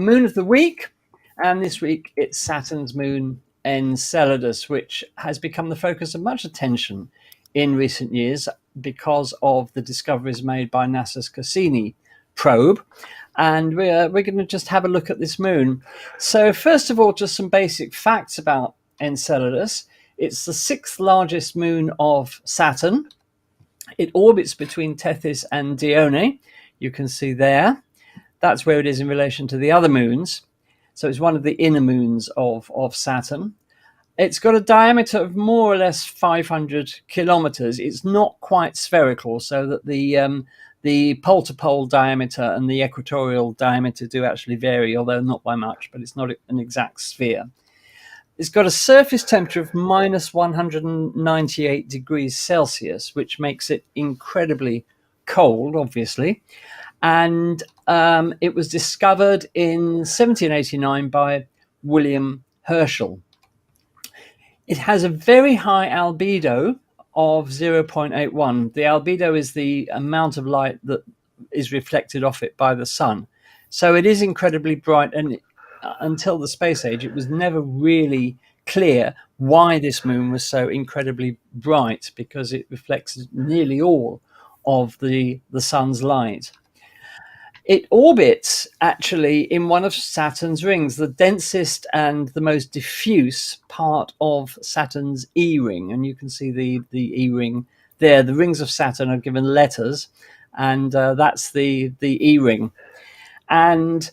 moon of the week, and this week it's Saturn's moon Enceladus, which has become the focus of much attention in recent years because of the discoveries made by NASA's Cassini probe. And we're going to just have a look at this moon. So first of all, just some basic facts about Enceladus. It's the sixth largest moon of Saturn. It orbits between Tethys and Dione. You can see there. That's where it is in relation to the other moons. So it's one of the inner moons of Saturn. It's got a diameter of more or less 500 kilometers. It's not quite spherical, so that the pole-to-pole diameter and the equatorial diameter do actually vary, although not by much, but it's not an exact sphere. It's got a surface temperature of minus 198 degrees Celsius, which makes it incredibly cold, obviously. And it was discovered in 1789 by William Herschel. It has a very high albedo of 0.81. The albedo is the amount of light that is reflected off it by the sun. So it is incredibly bright, and until the space age, it was never really clear why this moon was so incredibly bright, because it reflects nearly all of the sun's light. It orbits actually in one of Saturn's rings, the densest and the most diffuse part of Saturn's E-ring. And you can see the E-ring there. The rings of Saturn are given letters, and that's the E-ring. And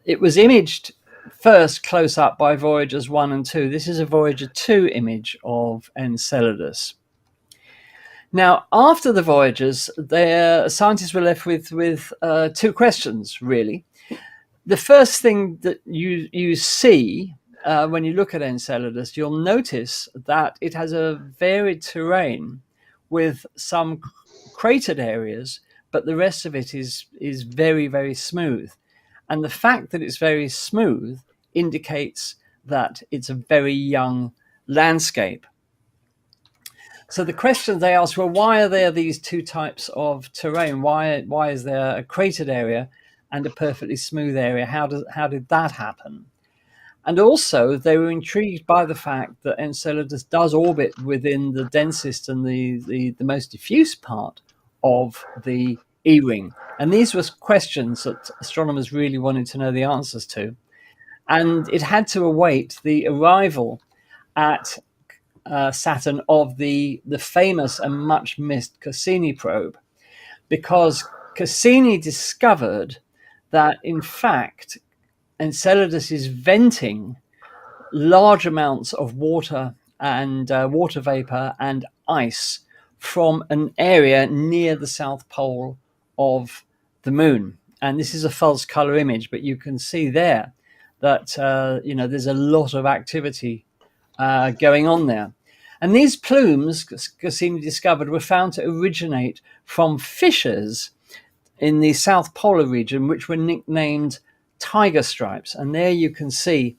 it was imaged first close up by Voyagers 1 and 2. This is a Voyager 2 image of Enceladus. Now, after the Voyagers, scientists were left with two questions, really. The first thing that you see when you look at Enceladus, you'll notice that it has a varied terrain with some cratered areas, but the rest of it is very, very smooth. And the fact that it's very smooth indicates that it's a very young landscape. So the question they asked, well, why are there these two types of terrain? Why is there a cratered area and a perfectly smooth area? How did that happen? And also they were intrigued by the fact that Enceladus does orbit within the densest and the most diffuse part of the E-ring. And these were questions that astronomers really wanted to know the answers to. And it had to await the arrival at Saturn of the famous and much missed Cassini probe, because Cassini discovered that in fact Enceladus is venting large amounts of water and water vapor and ice from an area near the south pole of the moon. And this is a false color image, but you can see there that there's a lot of activity going on there. And these plumes, Cassini discovered, were found to originate from fissures in the South Polar region, which were nicknamed tiger stripes. And there you can see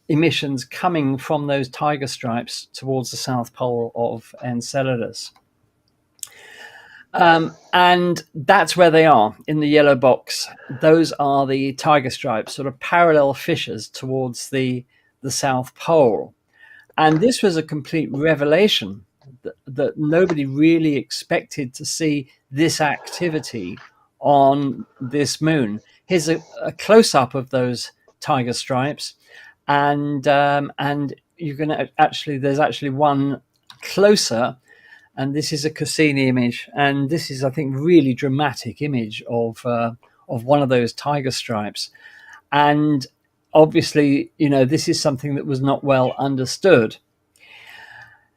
emissions coming from those tiger stripes towards the South Pole of Enceladus. And that's where they are in the yellow box. Those are the tiger stripes, sort of parallel fissures towards the South Pole. And this was a complete revelation that nobody really expected to see this activity on this moon. Here's a close-up of those tiger stripes, and you can there's actually one closer, and this is a Cassini image, and this is, I think, really dramatic image of one of those tiger stripes. And obviously, this is something that was not well understood.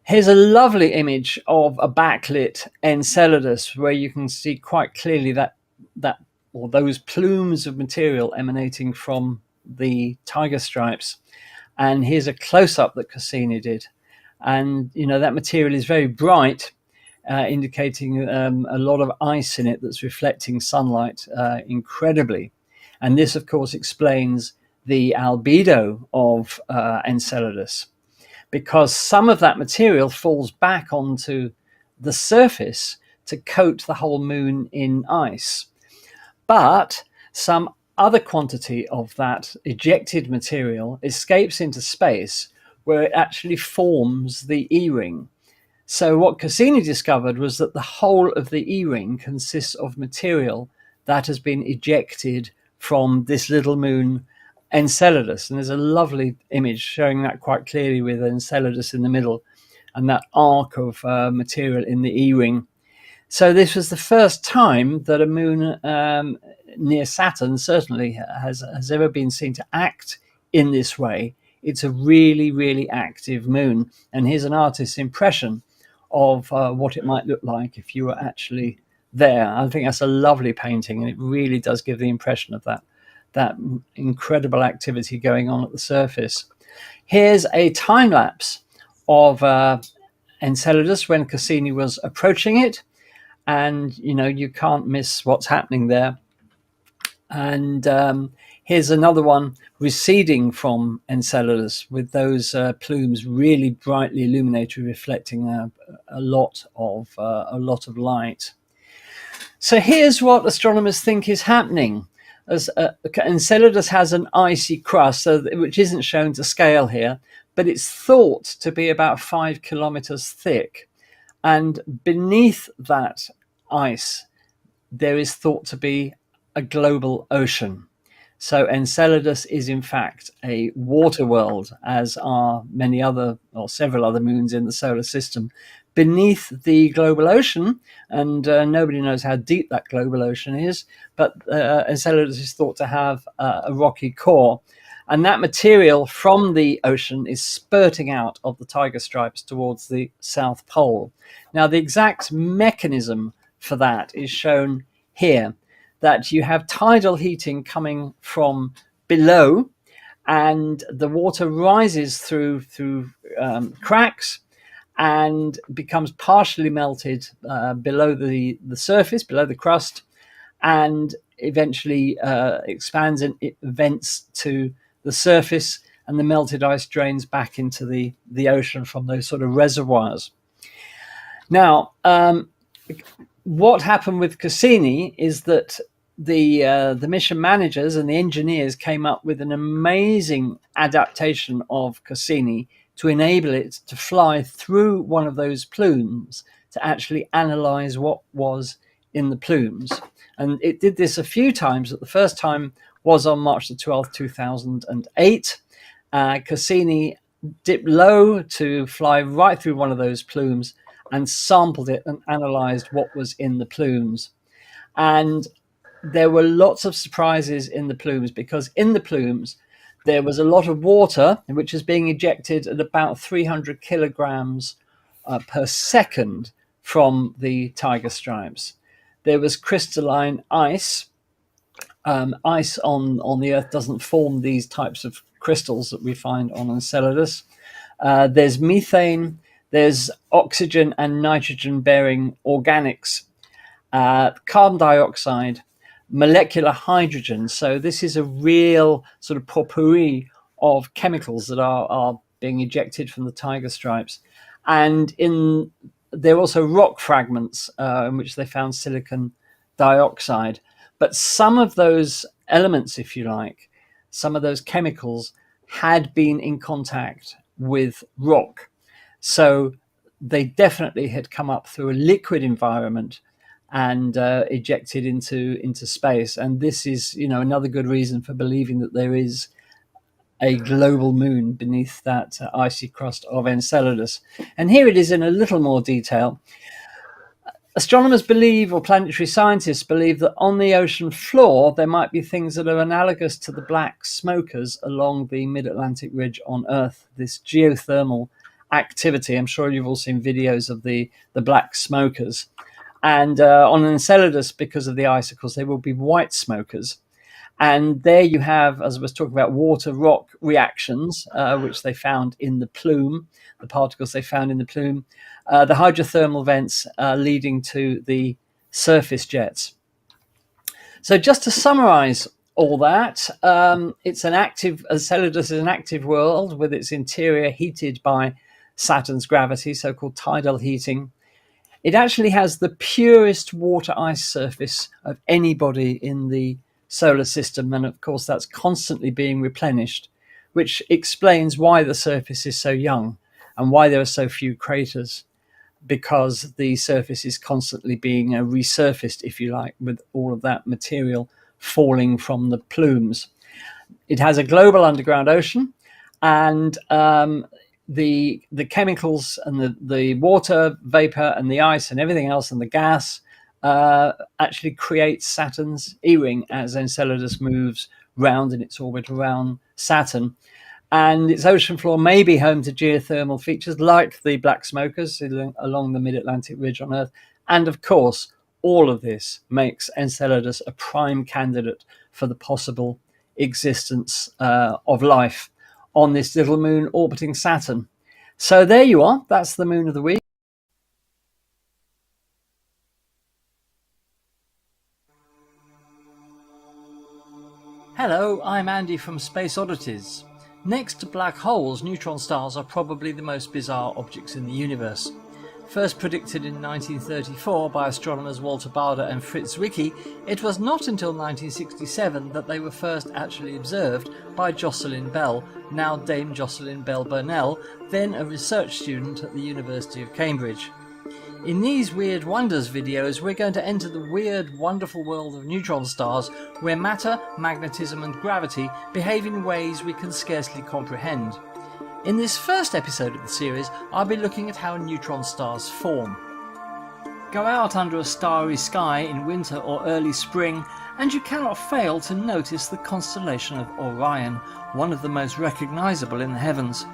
Here's a lovely image of a backlit Enceladus, where you can see quite clearly that or those plumes of material emanating from the tiger stripes. And here's a close-up that Cassini did. And, that material is very bright, indicating a lot of ice in it that's reflecting sunlight incredibly. And this, of course, explains the albedo of Enceladus, because some of that material falls back onto the surface to coat the whole moon in ice. But some other quantity of that ejected material escapes into space, where it actually forms the E-ring. So what Cassini discovered was that the whole of the E-ring consists of material that has been ejected from this little moon Enceladus. And there's a lovely image showing that quite clearly with Enceladus in the middle and that arc of material in the E-ring. So this was the first time that a moon near Saturn certainly has ever been seen to act in this way. It's a really, really active moon. And here's an artist's impression of what it might look like if you were actually there. I think that's a lovely painting, and it really does give the impression of that incredible activity going on at the surface. Here's a time lapse of Enceladus when Cassini was approaching it, and you can't miss what's happening there. And here's another one receding from Enceladus with those plumes really brightly illuminated, reflecting a lot of light. So here's what astronomers think is happening. As Enceladus has an icy crust, which isn't shown to scale here, but it's thought to be about 5 kilometers thick. And beneath that ice, there is thought to be a global ocean. So Enceladus is in fact a water world, as are many other or several other moons in the solar system, beneath the global ocean. And nobody knows how deep that global ocean is, but Enceladus is thought to have a rocky core. And that material from the ocean is spurting out of the tiger stripes towards the South Pole. Now, the exact mechanism for that is shown here, that you have tidal heating coming from below, and the water rises through cracks and becomes partially melted below the surface, below the crust, and eventually expands and it vents to the surface, and the melted ice drains back into the ocean from those sort of reservoirs. Now, what happened with Cassini is that the mission managers and the engineers came up with an amazing adaptation of Cassini to enable it to fly through one of those plumes to actually analyze what was in the plumes. And it did this a few times. The first time was on March the 12th, 2008. Cassini dipped low to fly right through one of those plumes and sampled it and analyzed what was in the plumes. And there were lots of surprises in the plumes, because in the plumes there was a lot of water, which is being ejected at about 300 kilograms per second from the tiger stripes. There was crystalline ice. Ice on the Earth doesn't form these types of crystals that we find on Enceladus. There's methane, there's oxygen and nitrogen bearing organics, carbon dioxide, molecular hydrogen. So this is a real sort of potpourri of chemicals that are being ejected from the tiger stripes. And there are also rock fragments in which they found silicon dioxide. But some of those elements, if you like, some of those chemicals had been in contact with rock. So they definitely had come up through a liquid environment and ejected into space. And this is, another good reason for believing that there is a global moon beneath that icy crust of Enceladus. And here it is in a little more detail. Astronomers believe, or planetary scientists believe, that on the ocean floor there might be things that are analogous to the black smokers along the mid-Atlantic ridge on Earth, this geothermal activity. I'm sure you've all seen videos of the black smokers. And on Enceladus, because of the icicles, they will be white smokers. And there you have, as I was talking about, water-rock reactions, which they found in the plume, the particles they found in the plume, the hydrothermal vents leading to the surface jets. So just to summarize all that, Enceladus is an active world with its interior heated by Saturn's gravity, so-called tidal heating. It actually has the purest water ice surface of any body in the solar system, and of course that's constantly being replenished, which explains why the surface is so young and why there are so few craters, because the surface is constantly being resurfaced, if you like, with all of that material falling from the plumes. It has a global underground ocean, and the chemicals and the water vapor and the ice and everything else and the gas actually creates Saturn's E-ring as Enceladus moves round in its orbit around Saturn. And its ocean floor may be home to geothermal features like the black smokers along the mid-Atlantic ridge on Earth. And of course, all of this makes Enceladus a prime candidate for the possible existence of life on this little moon orbiting Saturn. So there you are. That's the moon of the week. Hello, I'm Andy from Space Oddities. Next to black holes, neutron stars are probably the most bizarre objects in the universe. First predicted in 1934 by astronomers Walter Baade and Fritz Zwicky, it was not until 1967 that they were first actually observed by Jocelyn Bell, now Dame Jocelyn Bell Burnell, then a research student at the University of Cambridge. In these Weird Wonders videos, we're going to enter the weird, wonderful world of neutron stars, where matter, magnetism and gravity behave in ways we can scarcely comprehend. In this first episode of the series, I'll be looking at how neutron stars form. Go out under a starry sky in winter or early spring, and you cannot fail to notice the constellation of Orion, one of the most recognisable in the heavens.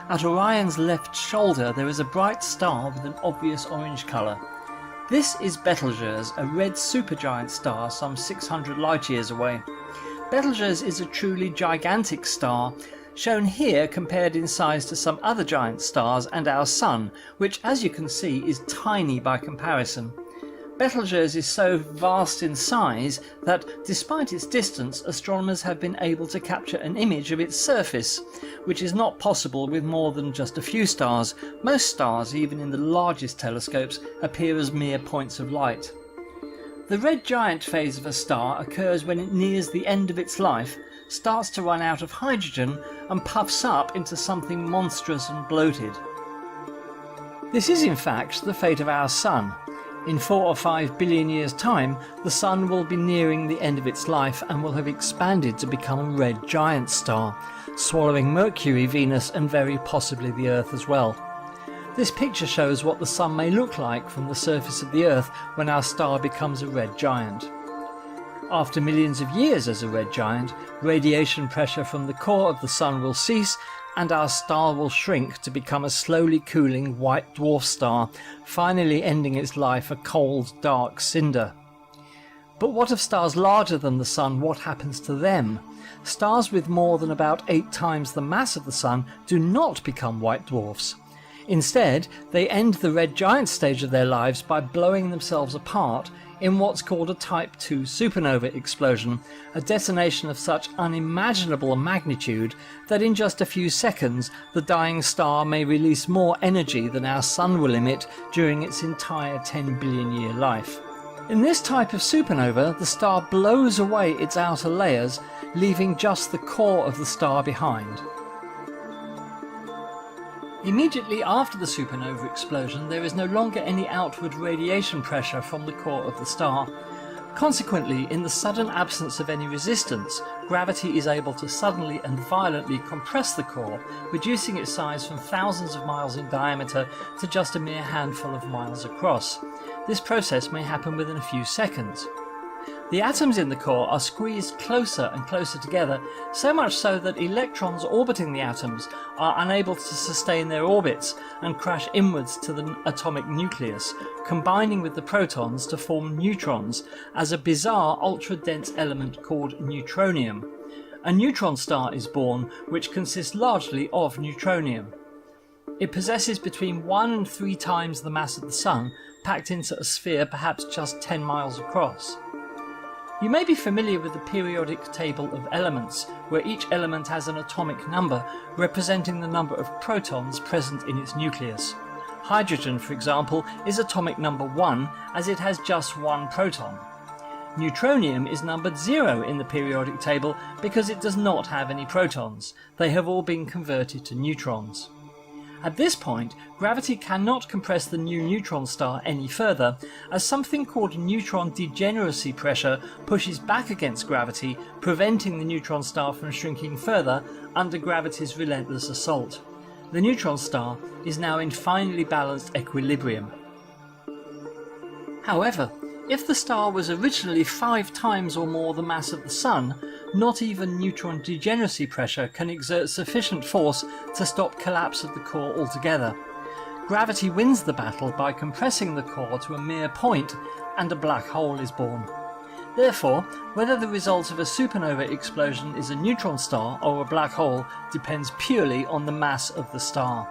At Orion's left shoulder there is a bright star with an obvious orange colour. This is Betelgeuse, a red supergiant star some 600 light years away. Betelgeuse is a truly gigantic star, shown here compared in size to some other giant stars and our Sun, which as you can see is tiny by comparison. Betelgeuse is so vast in size that, despite its distance, astronomers have been able to capture an image of its surface, which is not possible with more than just a few stars. Most stars, even in the largest telescopes, appear as mere points of light. The red giant phase of a star occurs when it nears the end of its life, starts to run out of hydrogen, and puffs up into something monstrous and bloated. This is in fact the fate of our Sun. In 4 or 5 billion years' time, the Sun will be nearing the end of its life and will have expanded to become a red giant star, swallowing Mercury, Venus and very possibly the Earth as well. This picture shows what the Sun may look like from the surface of the Earth when our star becomes a red giant. After millions of years as a red giant, radiation pressure from the core of the Sun will cease and our star will shrink to become a slowly cooling white dwarf star, finally ending its life a cold, dark cinder. But what of stars larger than the Sun? What happens to them? Stars with more than about 8 times the mass of the Sun do not become white dwarfs. Instead, they end the red giant stage of their lives by blowing themselves apart in what's called a Type II supernova explosion, a detonation of such unimaginable magnitude that in just a few seconds the dying star may release more energy than our Sun will emit during its entire 10 billion year life. In this type of supernova, the star blows away its outer layers, leaving just the core of the star behind. Immediately after the supernova explosion, there is no longer any outward radiation pressure from the core of the star. Consequently, in the sudden absence of any resistance, gravity is able to suddenly and violently compress the core, reducing its size from thousands of miles in diameter to just a mere handful of miles across. This process may happen within a few seconds. The atoms in the core are squeezed closer and closer together, so much so that electrons orbiting the atoms are unable to sustain their orbits and crash inwards to the atomic nucleus, combining with the protons to form neutrons as a bizarre ultra-dense element called neutronium. A neutron star is born, which consists largely of neutronium. It possesses between 1 and 3 times the mass of the Sun, packed into a sphere perhaps just 10 miles across. You may be familiar with the periodic table of elements, where each element has an atomic number representing the number of protons present in its nucleus. Hydrogen, for example, is atomic number 1 as it has just 1 proton. Neutronium is numbered 0 in the periodic table because it does not have any protons. They have all been converted to neutrons. At this point, gravity cannot compress the new neutron star any further, as something called neutron degeneracy pressure pushes back against gravity, preventing the neutron star from shrinking further under gravity's relentless assault. The neutron star is now in finely balanced equilibrium. However, if the star was originally 5 times or more the mass of the Sun, not even neutron degeneracy pressure can exert sufficient force to stop collapse of the core altogether. Gravity wins the battle by compressing the core to a mere point, and a black hole is born. Therefore, whether the result of a supernova explosion is a neutron star or a black hole depends purely on the mass of the star.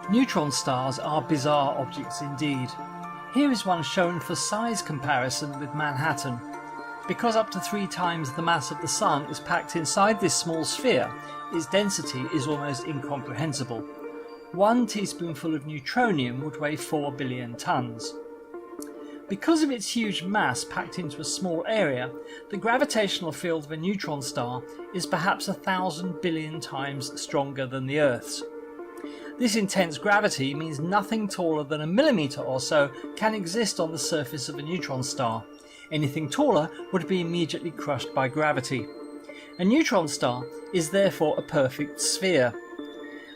Neutron stars are bizarre objects indeed. Here is one shown for size comparison with Manhattan. Because up to 3 times the mass of the Sun is packed inside this small sphere, its density is almost incomprehensible. 1 teaspoonful of neutronium would weigh 4 billion tons. Because of its huge mass packed into a small area, the gravitational field of a neutron star is perhaps 1,000 billion times stronger than the Earth's. This intense gravity means nothing taller than a millimetre or so can exist on the surface of a neutron star. Anything taller would be immediately crushed by gravity. A neutron star is therefore a perfect sphere.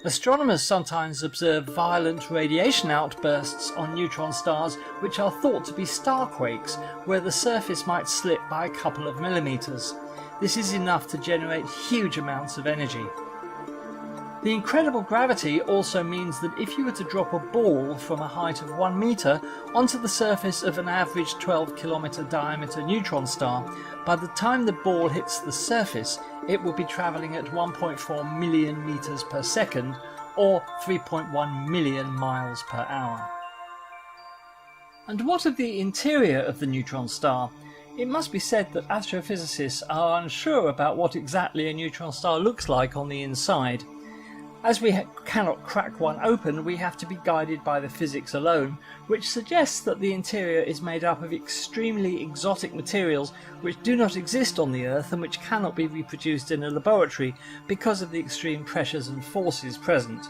Astronomers sometimes observe violent radiation outbursts on neutron stars which are thought to be starquakes, where the surface might slip by a couple of millimetres. This is enough to generate huge amounts of energy. The incredible gravity also means that if you were to drop a ball from a height of 1 metre onto the surface of an average 12-kilometre diameter neutron star, by the time the ball hits the surface it will be travelling at 1.4 million metres per second, or 3.1 million miles per hour. And what of the interior of the neutron star? It must be said that astrophysicists are unsure about what exactly a neutron star looks like on the inside. As we cannot crack one open, we have to be guided by the physics alone, which suggests that the interior is made up of extremely exotic materials which do not exist on the Earth and which cannot be reproduced in a laboratory because of the extreme pressures and forces present.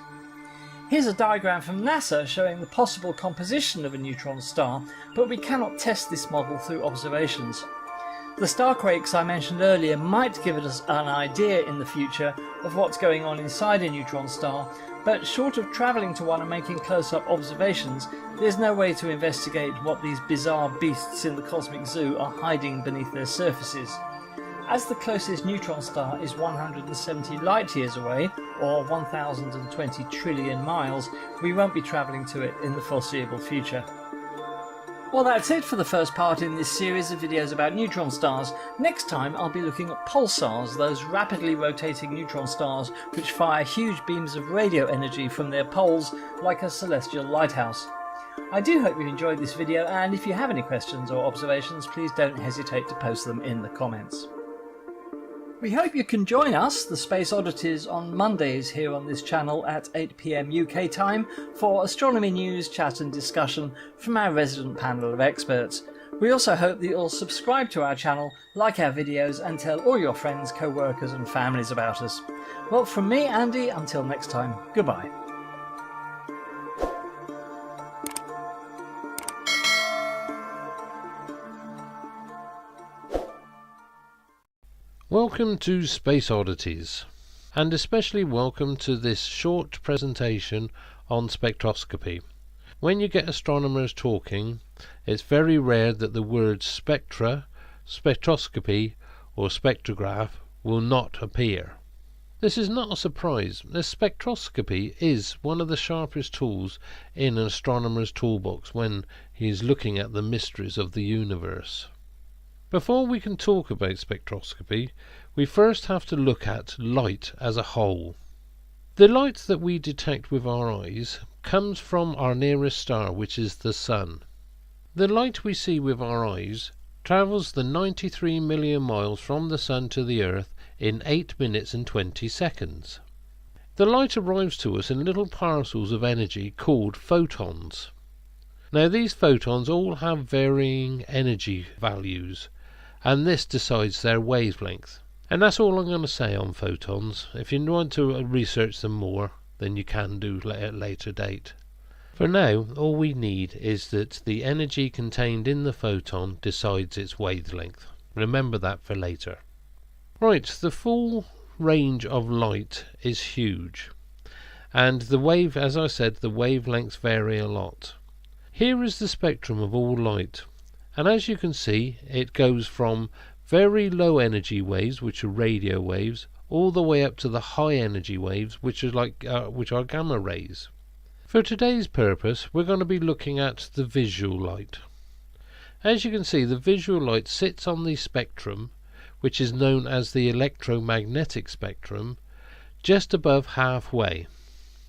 Here's a diagram from NASA showing the possible composition of a neutron star, but we cannot test this model through observations. The starquakes I mentioned earlier might give us an idea in the future of what's going on inside a neutron star, but short of travelling to one and making close-up observations, there's no way to investigate what these bizarre beasts in the cosmic zoo are hiding beneath their surfaces. As the closest neutron star is 170 light years away, or 1020 trillion miles, we won't be travelling to it in the foreseeable future. Well, that's it for the first part in this series of videos about neutron stars. Next time I'll be looking at pulsars, those rapidly rotating neutron stars which fire huge beams of radio energy from their poles like a celestial lighthouse. I do hope you enjoyed this video, and if you have any questions or observations, please don't hesitate to post them in the comments. We hope you can join us, the Space Oddities, on Mondays here on this channel at 8 PM UK time for astronomy news, chat and discussion from our resident panel of experts. We also hope that you'll subscribe to our channel, like our videos and tell all your friends, co-workers and families about us. Well, from me, Andy, until next time, goodbye. Welcome to Space Oddities, and especially welcome to this short presentation on spectroscopy. When you get astronomers talking, it's very rare that the words spectra, spectroscopy or spectrograph will not appear. This is not a surprise, as spectroscopy is one of the sharpest tools in an astronomer's toolbox when he is looking at the mysteries of the universe. Before we can talk about spectroscopy, we first have to look at light as a whole. The light that we detect with our eyes comes from our nearest star, which is the Sun. The light we see with our eyes travels the 93 million miles from the Sun to the Earth in 8 minutes and 20 seconds. The light arrives to us in little parcels of energy called photons. Now these photons all have varying energy values, and this decides their wavelength. And that's all I'm going to say on photons. If you want to research them more, then you can do at a later date. For now, all we need is that the energy contained in the photon decides its wavelength. Remember that for later. Right, the full range of light is huge, and as I said, the wavelengths vary a lot. Here is the spectrum of all light, and as you can see, it goes from very low energy waves, which are radio waves, all the way up to the high energy waves, which are gamma rays. For today's purpose, we're going to be looking at the visual light. As you can see, the visual light sits on the spectrum, which is known as the electromagnetic spectrum, just above halfway.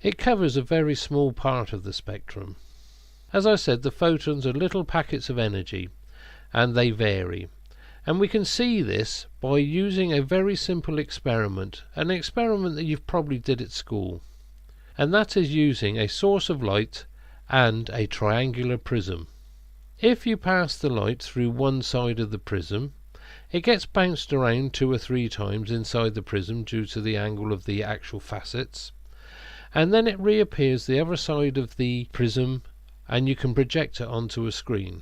It covers a very small part of the spectrum. As I said, the photons are little packets of energy, and they vary. And we can see this by using a very simple experiment, an experiment that you've probably did at school. And that is using a source of light and a triangular prism. If you pass the light through one side of the prism, it gets bounced around 2 or 3 times inside the prism due to the angle of the actual facets, and then it reappears the other side of the prism, and you can project it onto a screen.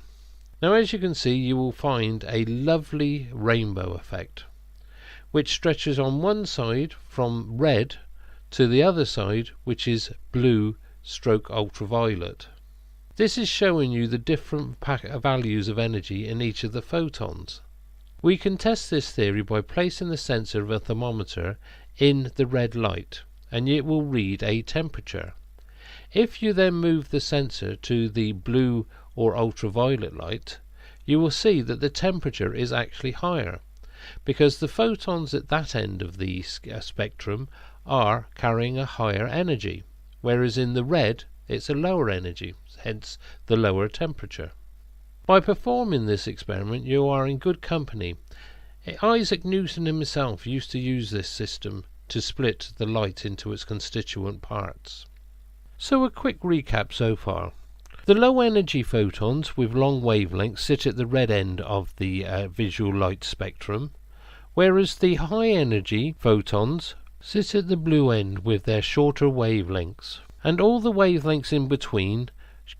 Now as you can see, you will find a lovely rainbow effect, which stretches on one side from red to the other side, which is blue / ultraviolet. This is showing you the different values of energy in each of the photons. We can test this theory by placing the sensor of a thermometer in the red light, and it will read a temperature. If you then move the sensor to the blue or ultraviolet light, you will see that the temperature is actually higher, because the photons at that end of the spectrum are carrying a higher energy, whereas in the red it's a lower energy, hence the lower temperature. By performing this experiment, you are in good company. Isaac Newton himself used to use this system to split the light into its constituent parts. So a quick recap so far. The low energy photons with long wavelengths sit at the red end of the visual light spectrum, whereas the high energy photons sit at the blue end with their shorter wavelengths, and all the wavelengths in between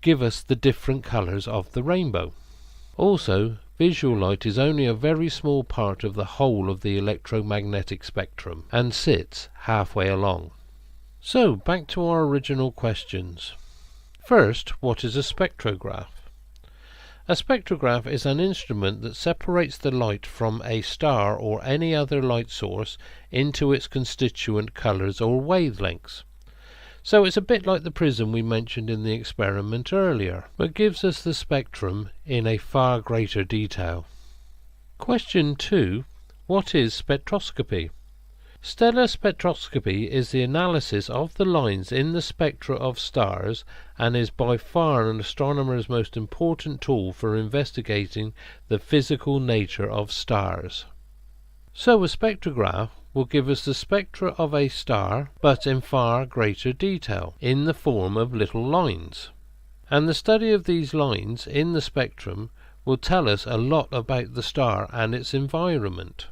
give us the different colours of the rainbow. Also, visual light is only a very small part of the whole of the electromagnetic spectrum and sits halfway along. So, back to our original questions. First, what is a spectrograph? A spectrograph is an instrument that separates the light from a star or any other light source into its constituent colours or wavelengths. So it's a bit like the prism we mentioned in the experiment earlier, but gives us the spectrum in a far greater detail. Question 2. What is spectroscopy? Stellar spectroscopy is the analysis of the lines in the spectra of stars and is by far an astronomer's most important tool for investigating the physical nature of stars. So a spectrograph will give us the spectra of a star, but in far greater detail, in the form of little lines. And the study of these lines in the spectrum will tell us a lot about the star and its environment.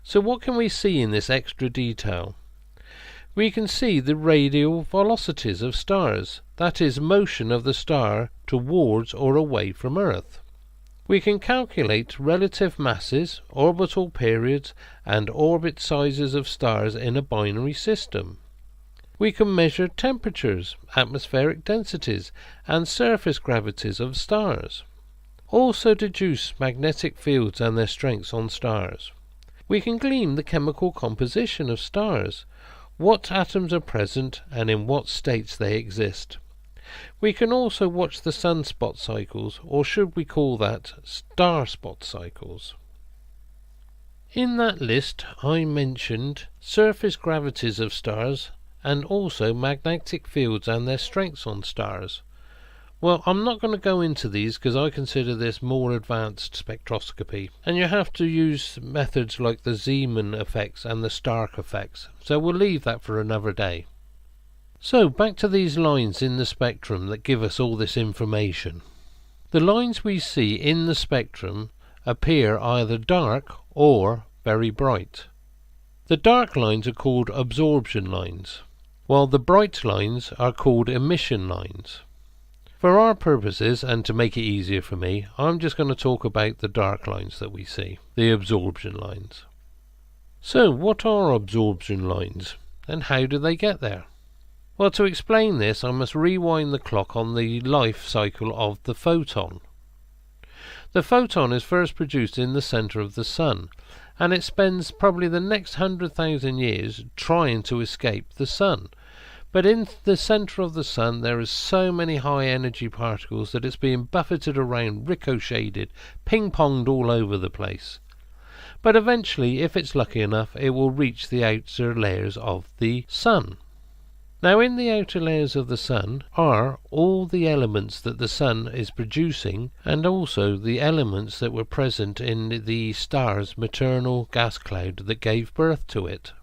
So what can we see in this extra detail? We can see the radial velocities of stars, that is, motion of the star towards or away from Earth. We can calculate relative masses, orbital periods, and orbit sizes of stars in a binary system. We can measure temperatures, atmospheric densities, and surface gravities of stars. Also deduce magnetic fields and their strengths on stars. We can glean the chemical composition of stars, what atoms are present and in what states they exist. We can also watch the sunspot cycles, or should we call that star spot cycles. In that list I mentioned surface gravities of stars and also magnetic fields and their strengths on stars. Well, I'm not going to go into these because I consider this more advanced spectroscopy, and you have to use methods like the Zeeman effects and the Stark effects, so we'll leave that for another day. So back to these lines in the spectrum that give us all this information. The lines we see in the spectrum appear either dark or very bright. The dark lines are called absorption lines, while the bright lines are called emission lines. For our purposes, and to make it easier for me, I'm just going to talk about the dark lines that we see, the absorption lines. So what are absorption lines, and how do they get there? Well, to explain this, I must rewind the clock on the life cycle of the photon. The photon is first produced in the centre of the Sun, and it spends probably the next 100,000 years trying to escape the Sun. But in the centre of the Sun there is so many high energy particles that it's being buffeted around, ricocheted, ping-ponged all over the place. But eventually, if it's lucky enough, it will reach the outer layers of the Sun. Now in the outer layers of the Sun are all the elements that the Sun is producing, and also the elements that were present in the star's maternal gas cloud that gave birth to it.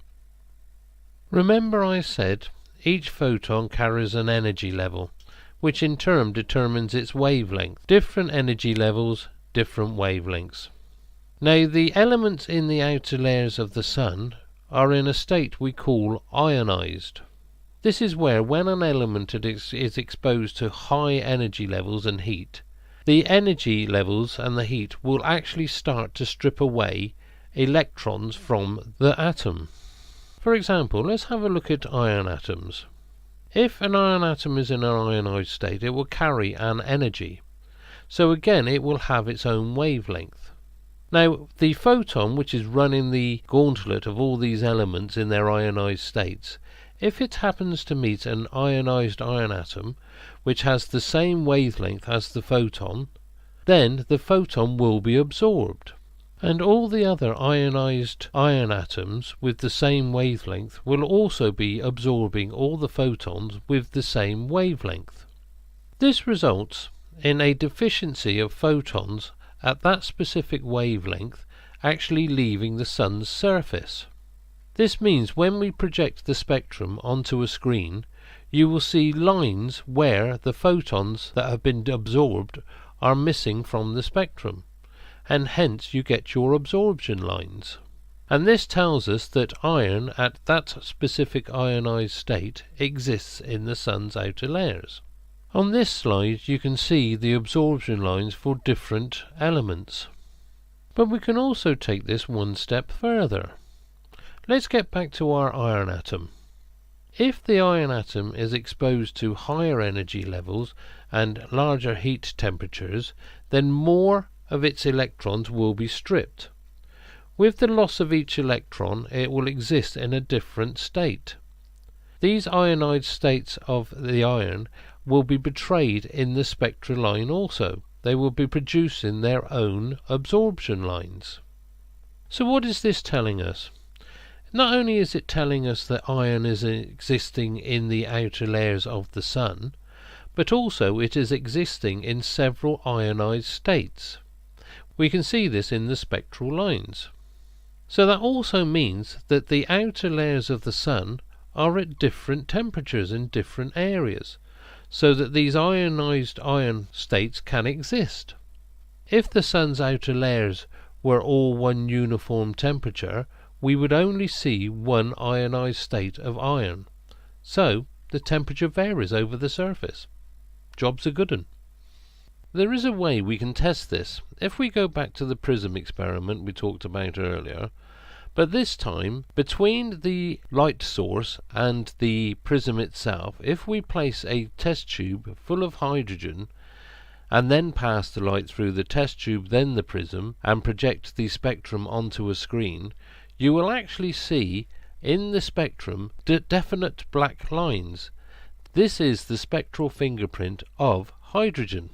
Remember I said each photon carries an energy level, which in turn determines its wavelength. Different energy levels, different wavelengths. Now the elements in the outer layers of the Sun are in a state we call ionized. This is where, when an element is exposed to high energy levels and heat, the energy levels and the heat will actually start to strip away electrons from the atom. For example, let's have a look at iron atoms. If an iron atom is in an ionized state, it will carry an energy. So again, it will have its own wavelength. Now, the photon, which is running the gauntlet of all these elements in their ionized states, if it happens to meet an ionized iron atom, which has the same wavelength as the photon, then the photon will be absorbed. And all the other ionized iron atoms with the same wavelength will also be absorbing all the photons with the same wavelength. This results in a deficiency of photons at that specific wavelength actually leaving the Sun's surface. This means when we project the spectrum onto a screen, you will see lines where the photons that have been absorbed are missing from the spectrum, and hence you get your absorption lines. And this tells us that iron at that specific ionized state exists in the Sun's outer layers. On this slide you can see the absorption lines for different elements. But we can also take this one step further. Let's get back to our iron atom. If the iron atom is exposed to higher energy levels and larger heat temperatures, then more of its electrons will be stripped. With the loss of each electron, it will exist in a different state. These ionized states of the iron will be betrayed in the spectral line also. They will be producing their own absorption lines. So what is this telling us? Not only is it telling us that iron is existing in the outer layers of the Sun, but also it is existing in several ionized states. We can see this in the spectral lines. So that also means that the outer layers of the Sun are at different temperatures in different areas, so that these ionized iron states can exist. If the Sun's outer layers were all one uniform temperature, we would only see one ionized state of iron. So the temperature varies over the surface. Job's a good un. There is a way we can test this. If we go back to the prism experiment we talked about earlier, but this time between the light source and the prism itself, if we place a test tube full of hydrogen and then pass the light through the test tube, then the prism, and project the spectrum onto a screen, you will actually see in the spectrum definite black lines. This is the spectral fingerprint of hydrogen.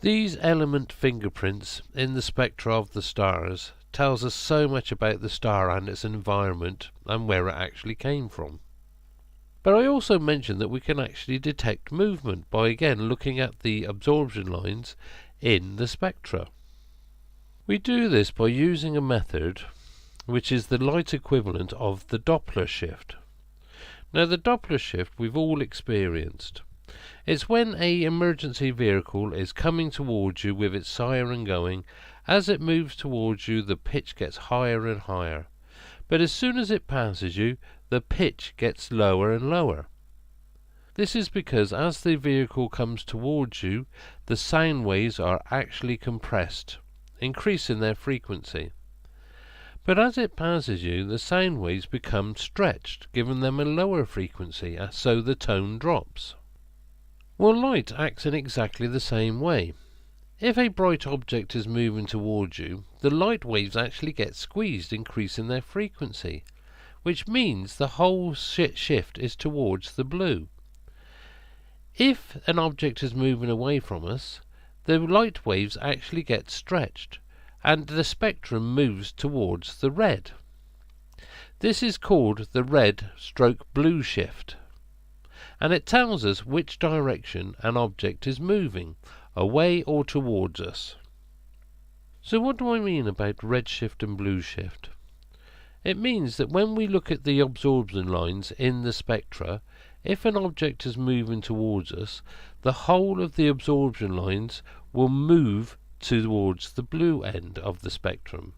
These element fingerprints in the spectra of the stars tells us so much about the star and its environment and where it actually came from. But I also mentioned that we can actually detect movement by again looking at the absorption lines in the spectra. We do this by using a method which is the light equivalent of the Doppler shift. Now, the Doppler shift we've all experienced. It's when an emergency vehicle is coming towards you with its siren going. As it moves towards you, the pitch gets higher and higher. But as soon as it passes you, the pitch gets lower and lower. This is because as the vehicle comes towards you, the sound waves are actually compressed, increasing their frequency. But as it passes you, the sound waves become stretched, giving them a lower frequency, so the tone drops. Well, light acts in exactly the same way. If a bright object is moving towards you, the light waves actually get squeezed, increasing their frequency, which means the whole shift is towards the blue. If an object is moving away from us, the light waves actually get stretched, and the spectrum moves towards the red. This is called the red/blue shift, and it tells us which direction an object is moving, away or towards us. So what do I mean about red shift and blue shift? It means that when we look at the absorption lines in the spectra, if an object is moving towards us, the whole of the absorption lines will move towards the blue end of the spectrum.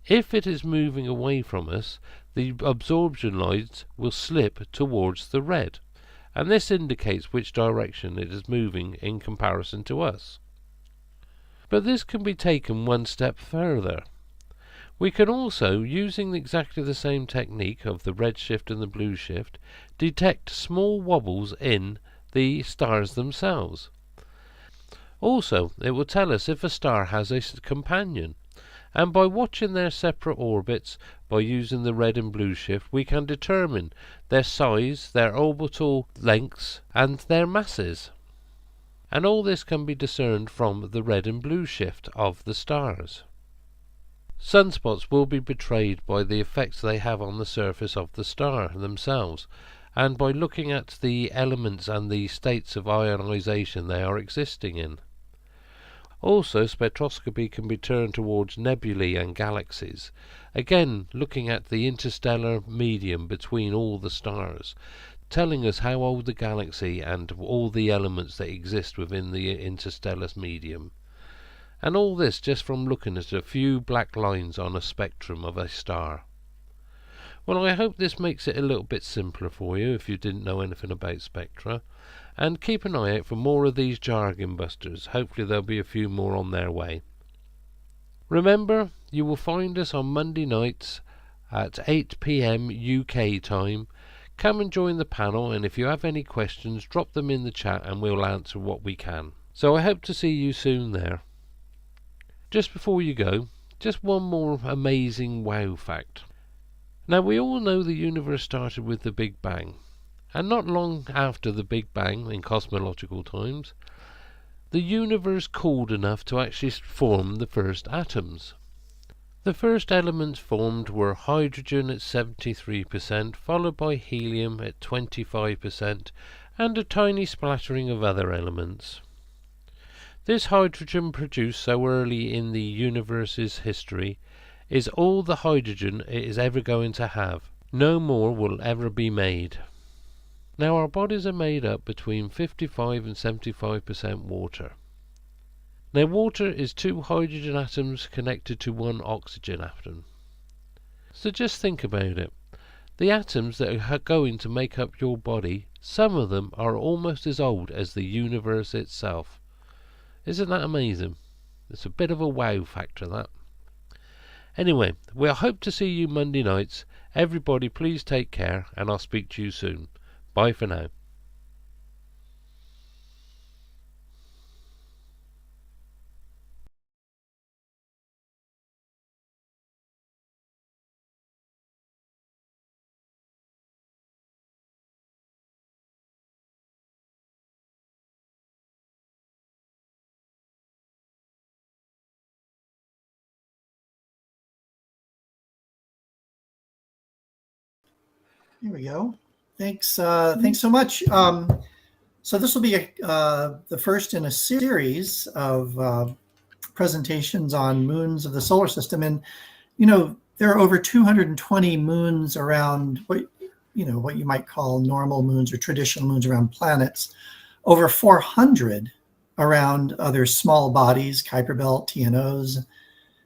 If it is moving away from us, the absorption lines will slip towards the red, and this indicates which direction it is moving in comparison to us. But this can be taken one step further. We can also, using exactly the same technique of the red shift and the blue shift, detect small wobbles in the stars themselves. Also, it will tell us if a star has a companion, and by watching their separate orbits, by using the red and blue shift, we can determine their size, their orbital lengths, and their masses. And all this can be discerned from the red and blue shift of the stars. Sunspots will be betrayed by the effects they have on the surface of the star themselves, and by looking at the elements and the states of ionization they are existing in. Also, spectroscopy can be turned towards nebulae and galaxies, again looking at the interstellar medium between all the stars, telling us how old the galaxy and all the elements that exist within the interstellar medium. And all this just from looking at a few black lines on a spectrum of a star. Well, I hope this makes it a little bit simpler for you if you didn't know anything about spectra. And keep an eye out for more of these jargon busters. Hopefully there'll be a few more on their way. Remember, you will find us on Monday nights at 8 PM UK time. Come and join the panel, and if you have any questions, drop them in the chat and we'll answer what we can. So I hope to see you soon there. Just before you go, just one more amazing wow fact. Now, we all know the universe started with the Big Bang, and not long after the Big Bang, in cosmological times, the universe cooled enough to actually form the first atoms. The first elements formed were hydrogen at 73%, followed by helium at 25%, and a tiny splattering of other elements. This hydrogen produced so early in the universe's history is all the hydrogen it is ever going to have. No more will ever be made. Now, our bodies are made up between 55 and 75% water. Now, water is two hydrogen atoms connected to one oxygen atom. So just think about it. The atoms that are going to make up your body, some of them are almost as old as the universe itself. Isn't that amazing? It's a bit of a wow factor, that. Anyway, we'll hope to see you Monday nights. Everybody please take care, and I'll speak to you soon. Bye for now. Here we go. Thanks. Thanks so much. So this will be the first in a series of presentations on moons of the solar system. And, you know, there are over 220 moons around what what you might call normal moons or traditional moons around planets, over 400 around other small bodies, Kuiper Belt, TNOs.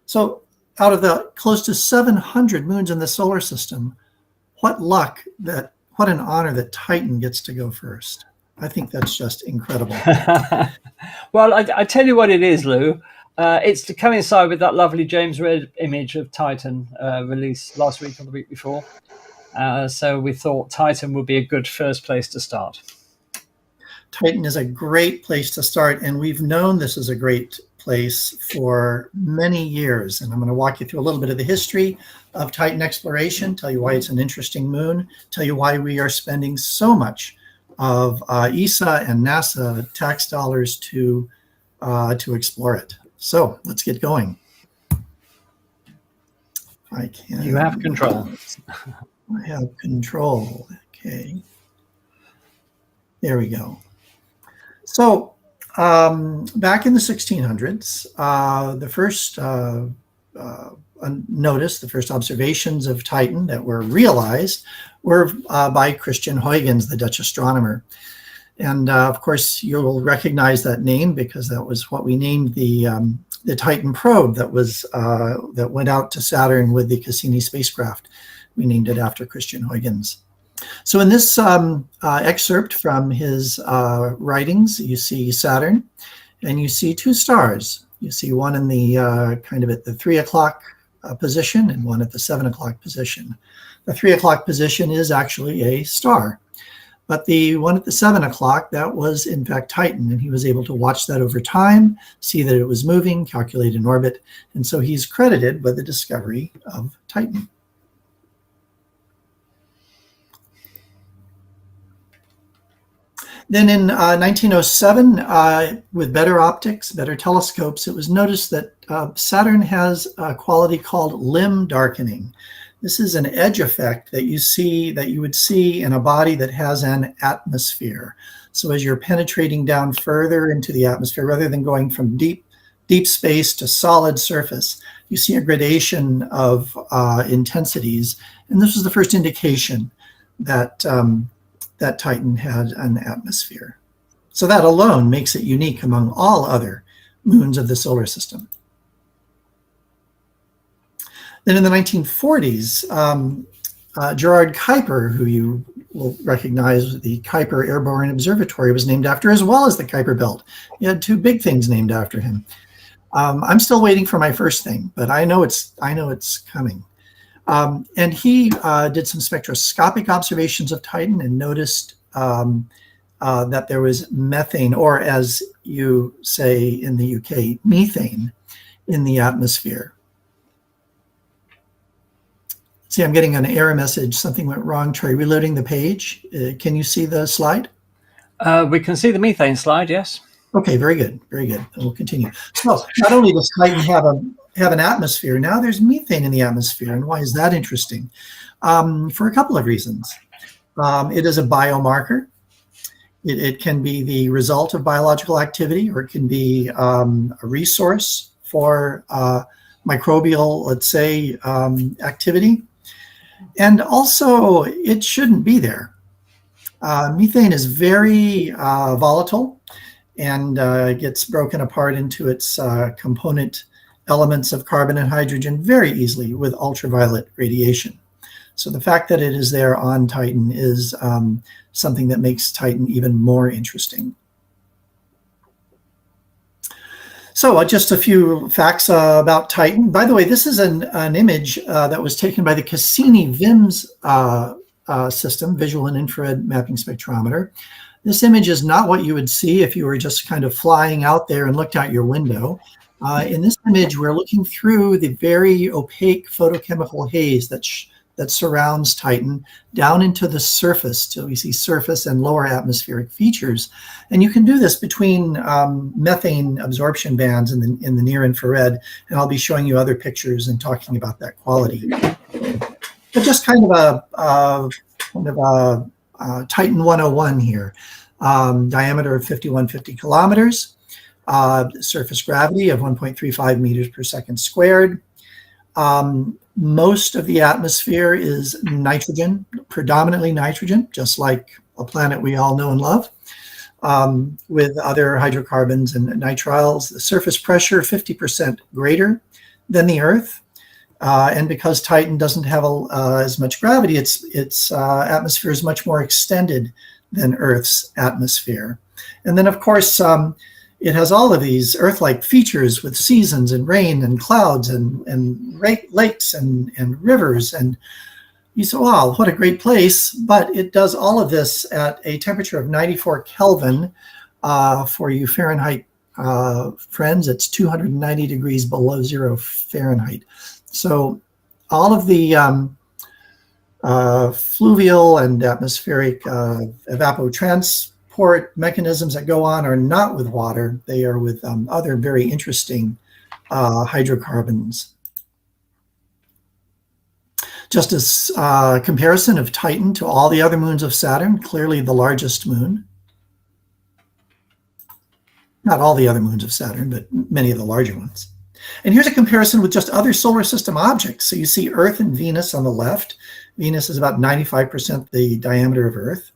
So out of the close to 700 moons in the solar system, what an honor that Titan gets to go first. I think that's just incredible. Well, I tell you what it is, Lou. It's to coincide with that lovely James Webb image of Titan released last week or the week before. So we thought Titan would be a good first place to start. Titan is a great place to start, and we've known this is a great place for many years. And I'm going to walk you through a little bit of the history of Titan exploration, tell you why it's an interesting moon, tell you why we are spending so much of ESA and NASA tax dollars to explore it. So let's get going. I can. You have control. I have control. Okay. There we go. So back in the 1600s, the first notice, the first observations of Titan that were realized were by Christian Huygens, the Dutch astronomer. And of course, you'll recognize that name because that was what we named the Titan probe that went out to Saturn with the Cassini spacecraft. We named it after Christian Huygens. So in this excerpt from his writings, you see Saturn, and you see two stars. You see one in the kind of at the 3 o'clock position and one at the 7 o'clock position. The 3 o'clock position is actually a star, but the one at the 7 o'clock, that was in fact Titan, and he was able to watch that over time, see that it was moving, calculate an orbit, and so he's credited with the discovery of Titan. Then in 1907, with better optics, better telescopes, it was noticed that Saturn has a quality called limb darkening. This is an edge effect that you would see in a body that has an atmosphere. So as you're penetrating down further into the atmosphere, rather than going from deep space to solid surface, you see a gradation of intensities. And this was the first indication that that Titan had an atmosphere. So that alone makes it unique among all other moons of the solar system. Then in the 1940s, Gerard Kuiper, who you will recognize, the Kuiper Airborne Observatory was named after, as well as the Kuiper Belt. He had two big things named after him. I'm still waiting for my first thing, but I know it's coming. And he did some spectroscopic observations of Titan and noticed that there was methane, or as you say in the UK, methane, in the atmosphere. See, I'm getting an error message. Something went wrong. Try reloading the page. Can you see the slide? We can see the methane slide, yes. Okay, very good, very good. And we'll continue. So not only does Titan have an atmosphere, now there's methane in the atmosphere. And why is that interesting? For a couple of reasons. It is a biomarker. It can be the result of biological activity, or it can be a resource for microbial, let's say, activity. And also, it shouldn't be there. Methane is very volatile and gets broken apart into its component elements of carbon and hydrogen very easily with ultraviolet radiation. So the fact that it is there on Titan is something that makes Titan even more interesting. So just a few facts about Titan. By the way, this is an image that was taken by the Cassini VIMS system, Visual and Infrared Mapping Spectrometer. This image is not what you would see if you were just kind of flying out there and looked out your window. In this image, we're looking through the very opaque photochemical haze that surrounds Titan down into the surface. So we see surface and lower atmospheric features. And you can do this between methane absorption bands in the near infrared. And I'll be showing you other pictures and talking about that quality. But just kind of a Titan 101 here. Diameter of 5150 kilometers. Surface gravity of 1.35 meters per second squared. Most of the atmosphere is nitrogen, predominantly nitrogen, just like a planet we all know and love, with other hydrocarbons and nitriles. The surface pressure 50% greater than the Earth. And because Titan doesn't have as much gravity, its atmosphere is much more extended than Earth's atmosphere. And then, of course, it has all of these Earth-like features with seasons and rain and clouds and lakes and rivers. And you say, wow, what a great place. But it does all of this at a temperature of 94 Kelvin. For you Fahrenheit friends, it's 290 degrees below 0 Fahrenheit. So all of the fluvial and atmospheric evapotransport mechanisms that go on are not with water. They are with other very interesting hydrocarbons. Just as comparison of Titan to all the other moons of Saturn, clearly the largest moon. Not all the other moons of Saturn, but many of the larger ones. And here's a comparison with just other solar system objects. So you see Earth and Venus on the left. Venus is about 95% the diameter of Earth.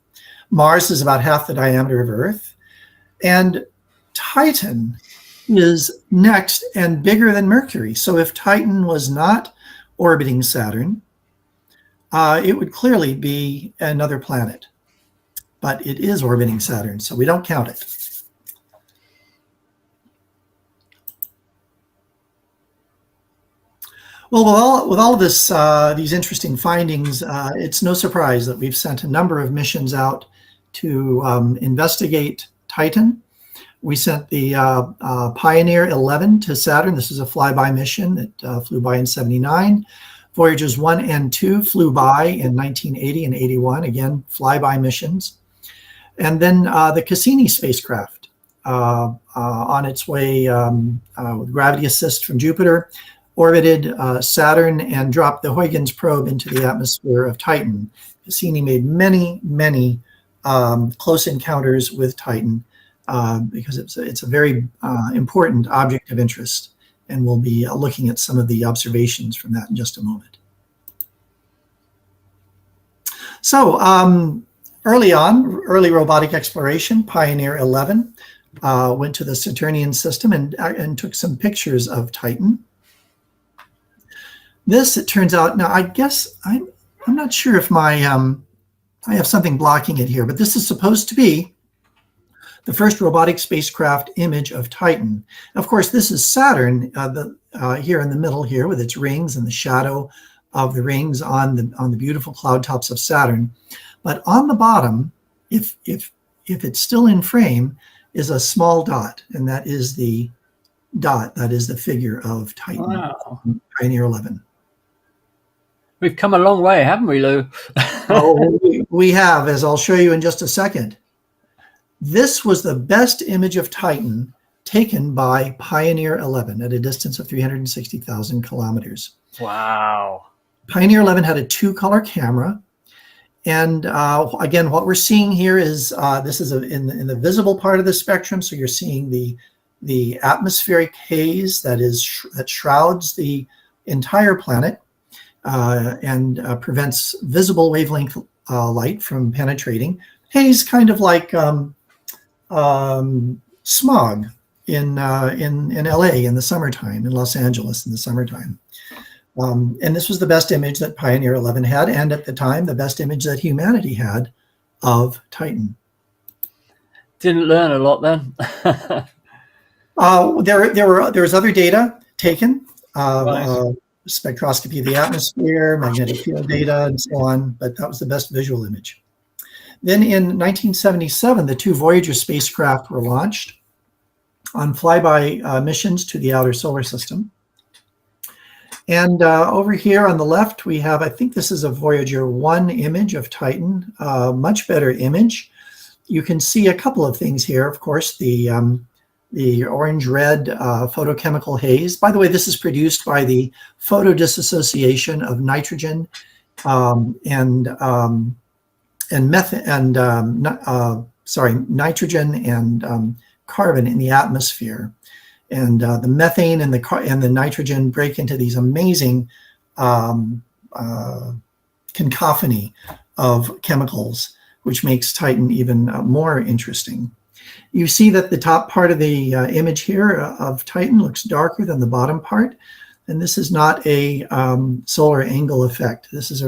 Mars is about half the diameter of Earth. And Titan is next and bigger than Mercury. So if Titan was not orbiting Saturn, it would clearly be another planet. But it is orbiting Saturn, so we don't count it. Well, with all of this, these interesting findings, it's no surprise that we've sent a number of missions out to investigate Titan. We sent the Pioneer 11 to Saturn. This is a flyby mission that flew by in '79. Voyagers 1 and 2 flew by in 1980 and '81, again, flyby missions. And then the Cassini spacecraft on its way with gravity assist from Jupiter, orbited Saturn and dropped the Huygens probe into the atmosphere of Titan. Cassini made many, many close encounters with Titan because it's a very important object of interest, and we'll be looking at some of the observations from that in just a moment. So early robotic exploration, Pioneer 11 went to the Saturnian system and took some pictures of Titan. This, it turns out, now I guess I'm not sure if I have something blocking it here, but this is supposed to be the first robotic spacecraft image of Titan. Of course, this is Saturn here in the middle here with its rings and the shadow of the rings on the beautiful cloud tops of Saturn. But on the bottom, if it's still in frame, is a small dot, and that is the dot, that is the figure of Titan. Wow. Pioneer 11. We've come a long way, haven't we, Lou? Oh, we have, as I'll show you in just a second. This was the best image of Titan taken by Pioneer 11 at a distance of 360,000 kilometers. Wow. Pioneer 11 had a 2-color camera. And again, what we're seeing here is, this is in the visible part of the spectrum. So you're seeing the atmospheric haze that shrouds the entire planet. And prevents visible wavelength light from penetrating. Haze, kind of like smog in LA in the summertime, in Los Angeles in the summertime. And this was the best image that Pioneer 11 had, and at the time, the best image that humanity had of Titan. Didn't learn a lot then. There was other data taken. Right. Spectroscopy of the atmosphere, magnetic field data, and so on, but that was the best visual image. Then in 1977, the 2 Voyager spacecraft were launched on flyby missions to the outer solar system. And over here on the left, we have, I think this is a Voyager 1 image of Titan, much better image. You can see a couple of things here. Of course, the orange-red photochemical haze. By the way, this is produced by the photodisassociation of nitrogen nitrogen and carbon in the atmosphere. And the methane and the nitrogen break into these amazing um, cacophony of chemicals, which makes Titan even more interesting. You see that the top part of the image here of Titan looks darker than the bottom part. And this is not a solar angle effect. This is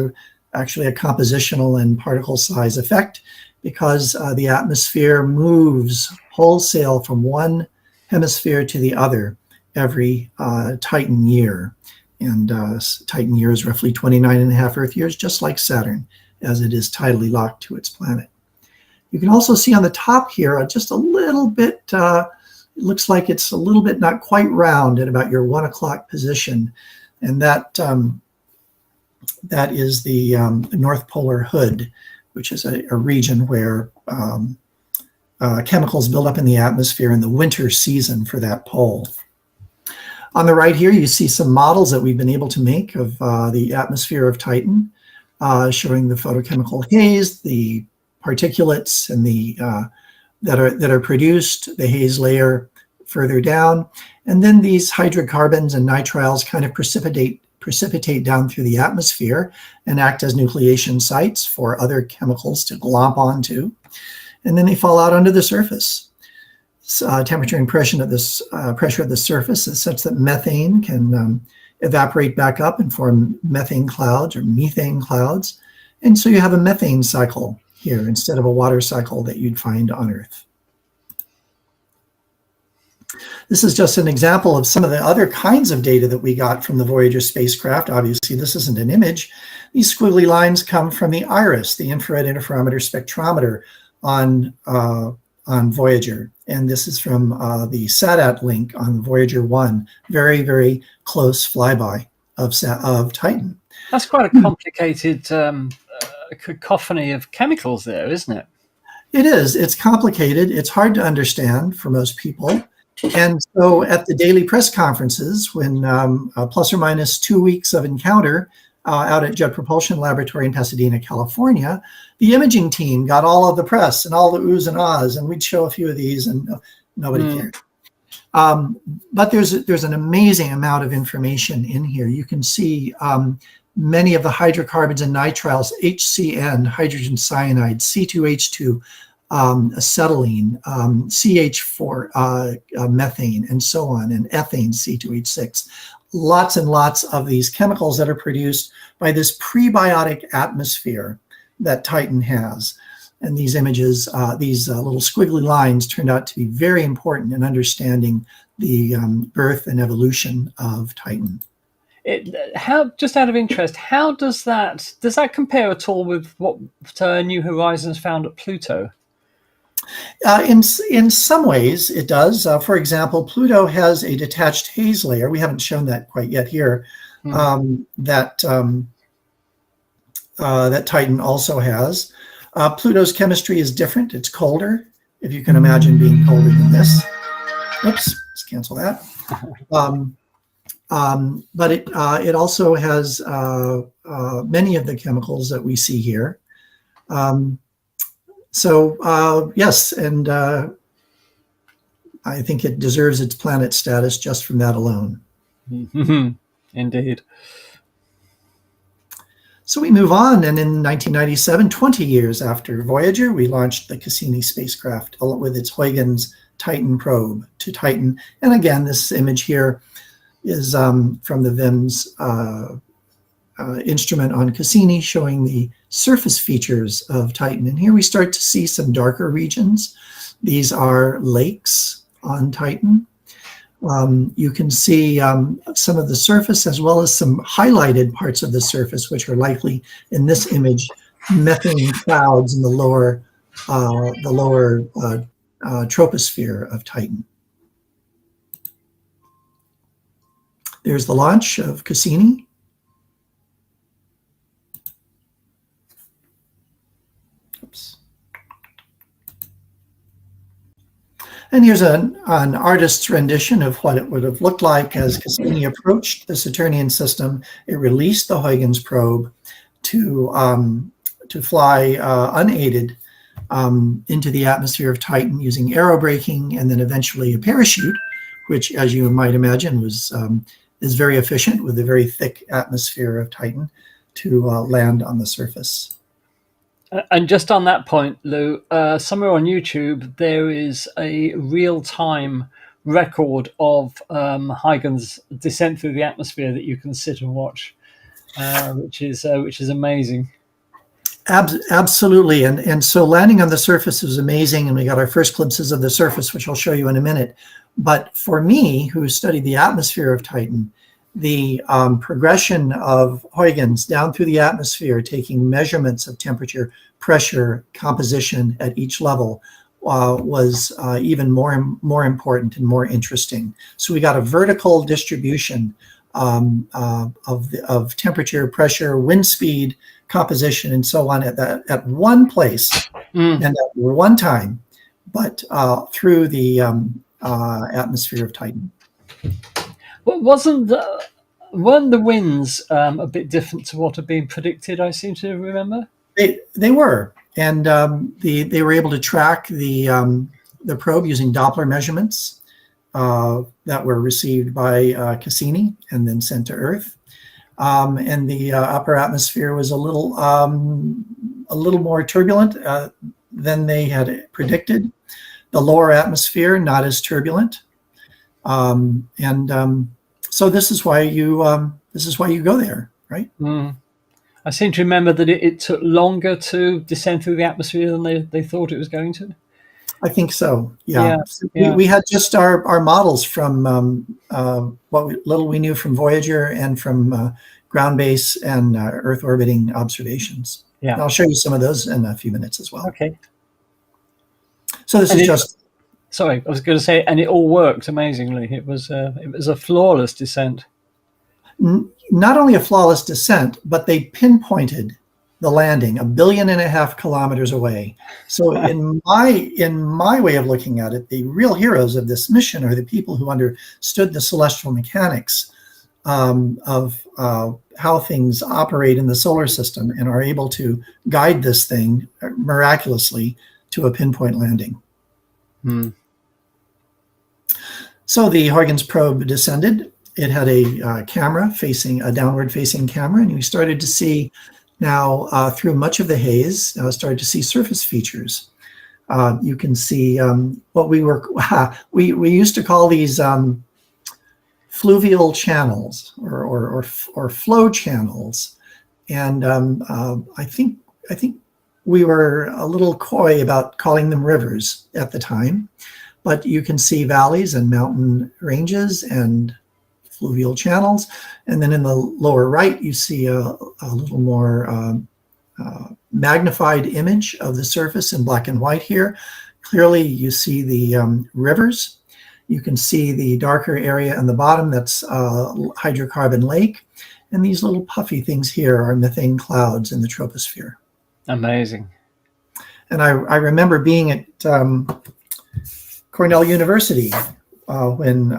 actually a compositional and particle size effect, because the atmosphere moves wholesale from one hemisphere to the other every Titan year. And Titan year is roughly 29.5 Earth years, just like Saturn, as it is tidally locked to its planet. You can also see on the top here just a little bit, it looks like it's a little bit not quite round at about your 1 o'clock position. And that is the North Polar Hood, which is a region where chemicals build up in the atmosphere in the winter season for that pole. On the right here, you see some models that we've been able to make of the atmosphere of Titan, showing the photochemical haze, the particulates, and the that are produced, the haze layer further down, and then these hydrocarbons and nitriles kind of precipitate down through the atmosphere and act as nucleation sites for other chemicals to glomp onto, and then they fall out onto the surface. Temperature and pressure of the surface is such that methane can evaporate back up and form methane clouds or methane clouds, and so you have a methane cycle here instead of a water cycle that you'd find on Earth. This is just an example of some of the other kinds of data that we got from the Voyager spacecraft. Obviously, this isn't an image. These squiggly lines come from the IRIS, the infrared interferometer spectrometer on Voyager. And this is from the SATAT link on Voyager 1. Very, very close flyby of Titan. That's quite a complicated cacophony of chemicals there, isn't it? It is. It's complicated. It's hard to understand for most people. And so at the daily press conferences, when plus or minus 2 weeks of encounter out at Jet Propulsion Laboratory in Pasadena, California, the imaging team got all of the press and all the oohs and ahs, and we'd show a few of these and nobody cared. But there's an amazing amount of information in here. You can see many of the hydrocarbons and nitriles, HCN, hydrogen cyanide, C2H2, acetylene, CH4, methane, and so on, and ethane, C2H6. Lots and lots of these chemicals that are produced by this prebiotic atmosphere that Titan has. And these images, these little squiggly lines turned out to be very important in understanding the birth and evolution of Titan. Just out of interest, how does that compare at all with what New Horizons found at Pluto? In some ways, it does. For example, Pluto has a detached haze layer. We haven't shown that quite yet here. That Titan also has. Pluto's chemistry is different. It's colder, if you can imagine being colder than this. Oops, let's cancel that. But it also has many of the chemicals that we see here. Yes, and I think it deserves its planet status just from that alone. Indeed. So we move on, and in 1997, 20 years after Voyager, we launched the Cassini spacecraft with its Huygens Titan probe to Titan. And again, this image here is from the VIMS instrument on Cassini, showing the surface features of Titan. And here we start to see some darker regions. These are lakes on Titan. You can see some of the surface as well as some highlighted parts of the surface, which are likely in this image methane clouds in the lower troposphere of Titan. There's the launch of Cassini. Oops. And here's an artist's rendition of what it would have looked like as Cassini approached the Saturnian system. It released the Huygens probe to fly unaided into the atmosphere of Titan using aerobraking and then eventually a parachute, which, as you might imagine, was is very efficient with a very thick atmosphere of Titan to land on the surface. And just on that point, Lou, somewhere on YouTube, there is a real-time record of Huygens' descent through the atmosphere that you can sit and watch, which is amazing. Absolutely. And so landing on the surface was amazing, and we got our first glimpses of the surface, which I'll show you in a minute. But for me, who studied the atmosphere of Titan, the progression of Huygens down through the atmosphere, taking measurements of temperature, pressure, composition at each level, was even more important and more interesting. So we got a vertical distribution of temperature, pressure, wind speed, composition, and so on at one place and at one time, but through the atmosphere of Titan. Well, weren't the winds a bit different to what had been predicted? I seem to remember. They were, and they were able to track the probe using Doppler measurements that were received by Cassini and then sent to Earth. And the upper atmosphere was a little more turbulent than they had predicted. The lower atmosphere not as turbulent. So this is why you go there, right? I seem to remember that it took longer to descend through the atmosphere than they thought it was going to. I think so. Yeah. We had just our models from what little we knew from Voyager and from ground base and Earth orbiting observations. Yeah. And I'll show you some of those in a few minutes as well. Okay. So this is just. Sorry, I was going to say, and it all worked amazingly. It was a flawless descent. Not only a flawless descent, but they pinpointed the landing 1.5 billion kilometers away. So in my way of looking at it, the real heroes of this mission are the people who understood the celestial mechanics of how things operate in the solar system and are able to guide this thing miraculously to a pinpoint landing. So the Huygens probe descended. It had a camera a downward-facing camera, and we started to see now through much of the haze, started to see surface features. You can see what we used to call these fluvial channels or flow channels, and I think we were a little coy about calling them rivers at the time, but you can see valleys and mountain ranges and fluvial channels. And then in the lower right, you see a little more magnified image of the surface in black and white here. Clearly, you see the rivers. You can see the darker area in the bottom, that's hydrocarbon lake. And these little puffy things here are methane clouds in the troposphere. Amazing. And I remember being at Cornell University when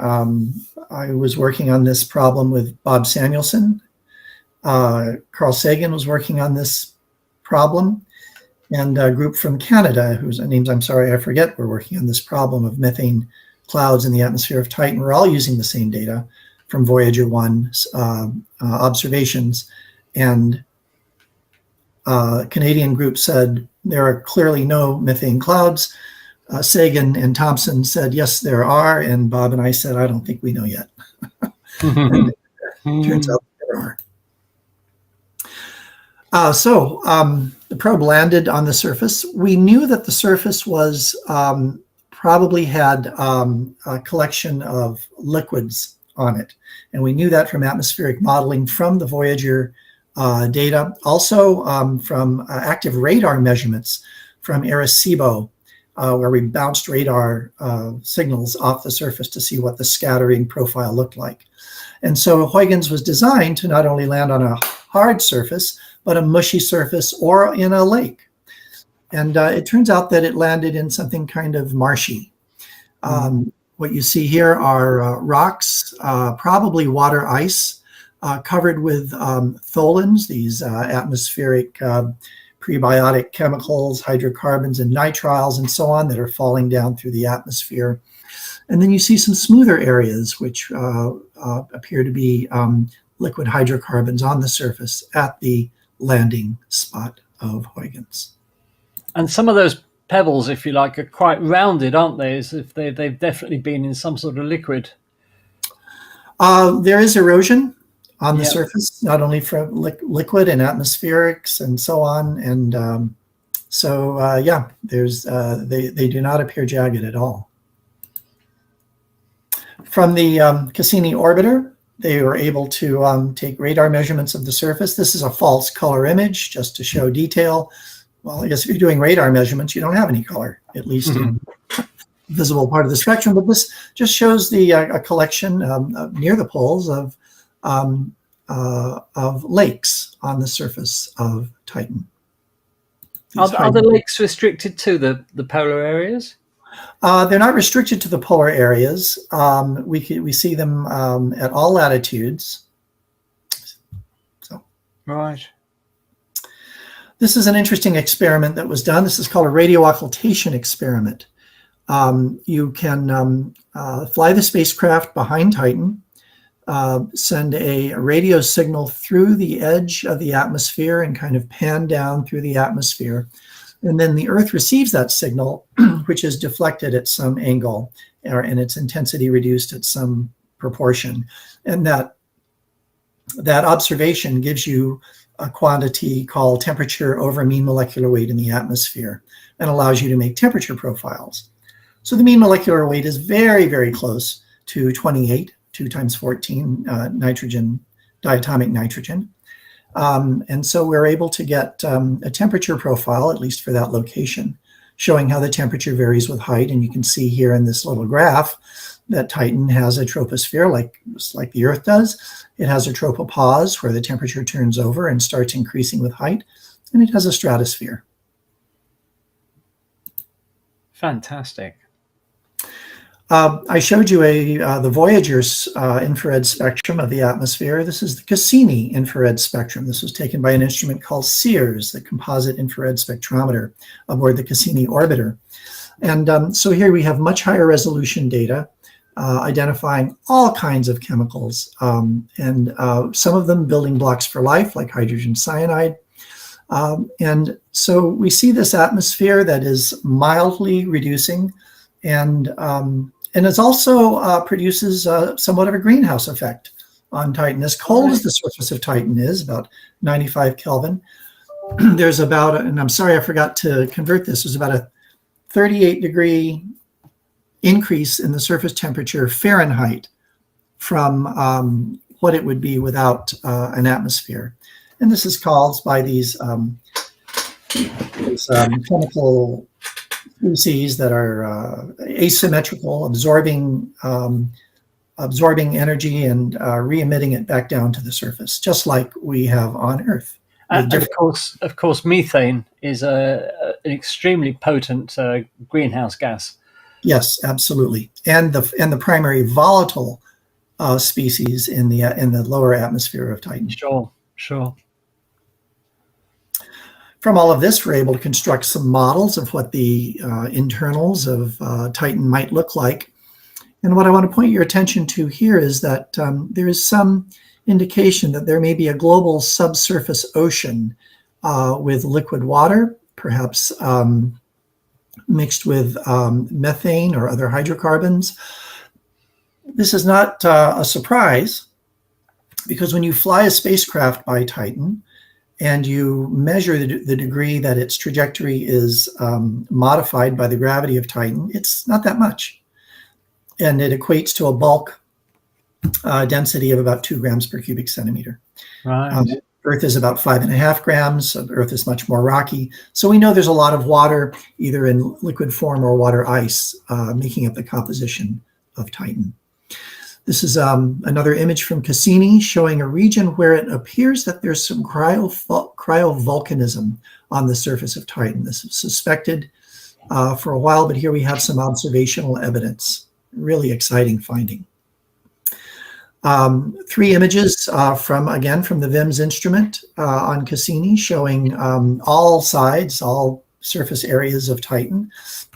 I was working on this problem with Bob Samuelson. Carl Sagan was working on this problem, and a group from Canada, whose names I'm sorry I forget, were working on this problem of methane clouds in the atmosphere of Titan. We're all using the same data from Voyager 1 observations, and Canadian group said there are clearly no methane clouds. Sagan and Thompson said, yes, there are. And Bob and I said, I don't think we know yet. And it turns out there are. So the probe landed on the surface. We knew that the surface was probably had a collection of liquids on it. And we knew that from atmospheric modeling from the Voyager data, also from active radar measurements from Arecibo, where we bounced radar signals off the surface to see what the scattering profile looked like. And so Huygens was designed to not only land on a hard surface, but a mushy surface or in a lake. And it turns out that it landed in something kind of marshy. What you see here are rocks, probably water ice, covered with tholins, these atmospheric prebiotic chemicals, hydrocarbons, and nitriles, and so on that are falling down through the atmosphere. And then you see some smoother areas, which appear to be liquid hydrocarbons on the surface at the landing spot of Huygens. And some of those pebbles, if you like, are quite rounded, aren't they? As if they've definitely been in some sort of liquid. There is erosion on the surface, not only from liquid and atmospherics and so on. And there's they do not appear jagged at all. From the Cassini orbiter, they were able to take radar measurements of the surface. This is a false color image just to show detail. Well, I guess if you're doing radar measurements, you don't have any color, at least in the visible part of the spectrum. But this just shows the a collection near the poles of lakes on the surface of Titan. Are the lakes restricted to the polar areas? They're not restricted to the polar areas. We see them at all latitudes. So, right. This is an interesting experiment that was done. This is called a radio occultation experiment. You can fly the spacecraft behind Titan, send a radio signal through the edge of the atmosphere and kind of pan down through the atmosphere. And then the Earth receives that signal, which is deflected at some angle and its intensity reduced at some proportion. And that observation gives you a quantity called temperature over mean molecular weight in the atmosphere and allows you to make temperature profiles. So the mean molecular weight is very, very close to 28, 2 times 14 nitrogen, diatomic nitrogen. And so we're able to get a temperature profile, at least for that location, showing how the temperature varies with height. And you can see here in this little graph that Titan has a troposphere like the Earth does. It has a tropopause where the temperature turns over and starts increasing with height. And it has a stratosphere. Fantastic. I showed you the Voyager's infrared spectrum of the atmosphere. This is the Cassini infrared spectrum. This was taken by an instrument called CEERS, the Composite Infrared Spectrometer, aboard the Cassini orbiter. And so here we have much higher resolution data identifying all kinds of chemicals, and some of them building blocks for life, like hydrogen cyanide. And so we see this atmosphere that is mildly reducing, and it also produces somewhat of a greenhouse effect on Titan. As cold as the surface of Titan is, about 95 Kelvin, there's about, and I'm sorry I forgot to convert this, there's about a 38-degree increase in the surface temperature Fahrenheit from what it would be without an atmosphere. And this is caused by these chemical species that are asymmetrical, absorbing energy and re-emitting it back down to the surface, just like we have on Earth. Of course, methane is an extremely potent greenhouse gas. Yes, absolutely, and the primary volatile species in the lower atmosphere of Titan. Sure. From all of this, we're able to construct some models of what the internals of Titan might look like. And what I want to point your attention to here is that there is some indication that there may be a global subsurface ocean with liquid water, perhaps mixed with methane or other hydrocarbons. This is not a surprise, because when you fly a spacecraft by Titan, and you measure the degree that its trajectory is modified by the gravity of Titan, it's not that much. And it equates to a bulk density of about 2 grams per cubic centimeter. Right. Earth is about 5.5 grams. So Earth is much more rocky. So we know there's a lot of water, either in liquid form or water ice, making up the composition of Titan. This is another image from Cassini showing a region where it appears that there's some cryovolcanism on the surface of Titan. This is suspected for a while, but here we have some observational evidence. Really exciting finding. Three images from the VIMS instrument on Cassini, showing all sides, all surface areas of Titan.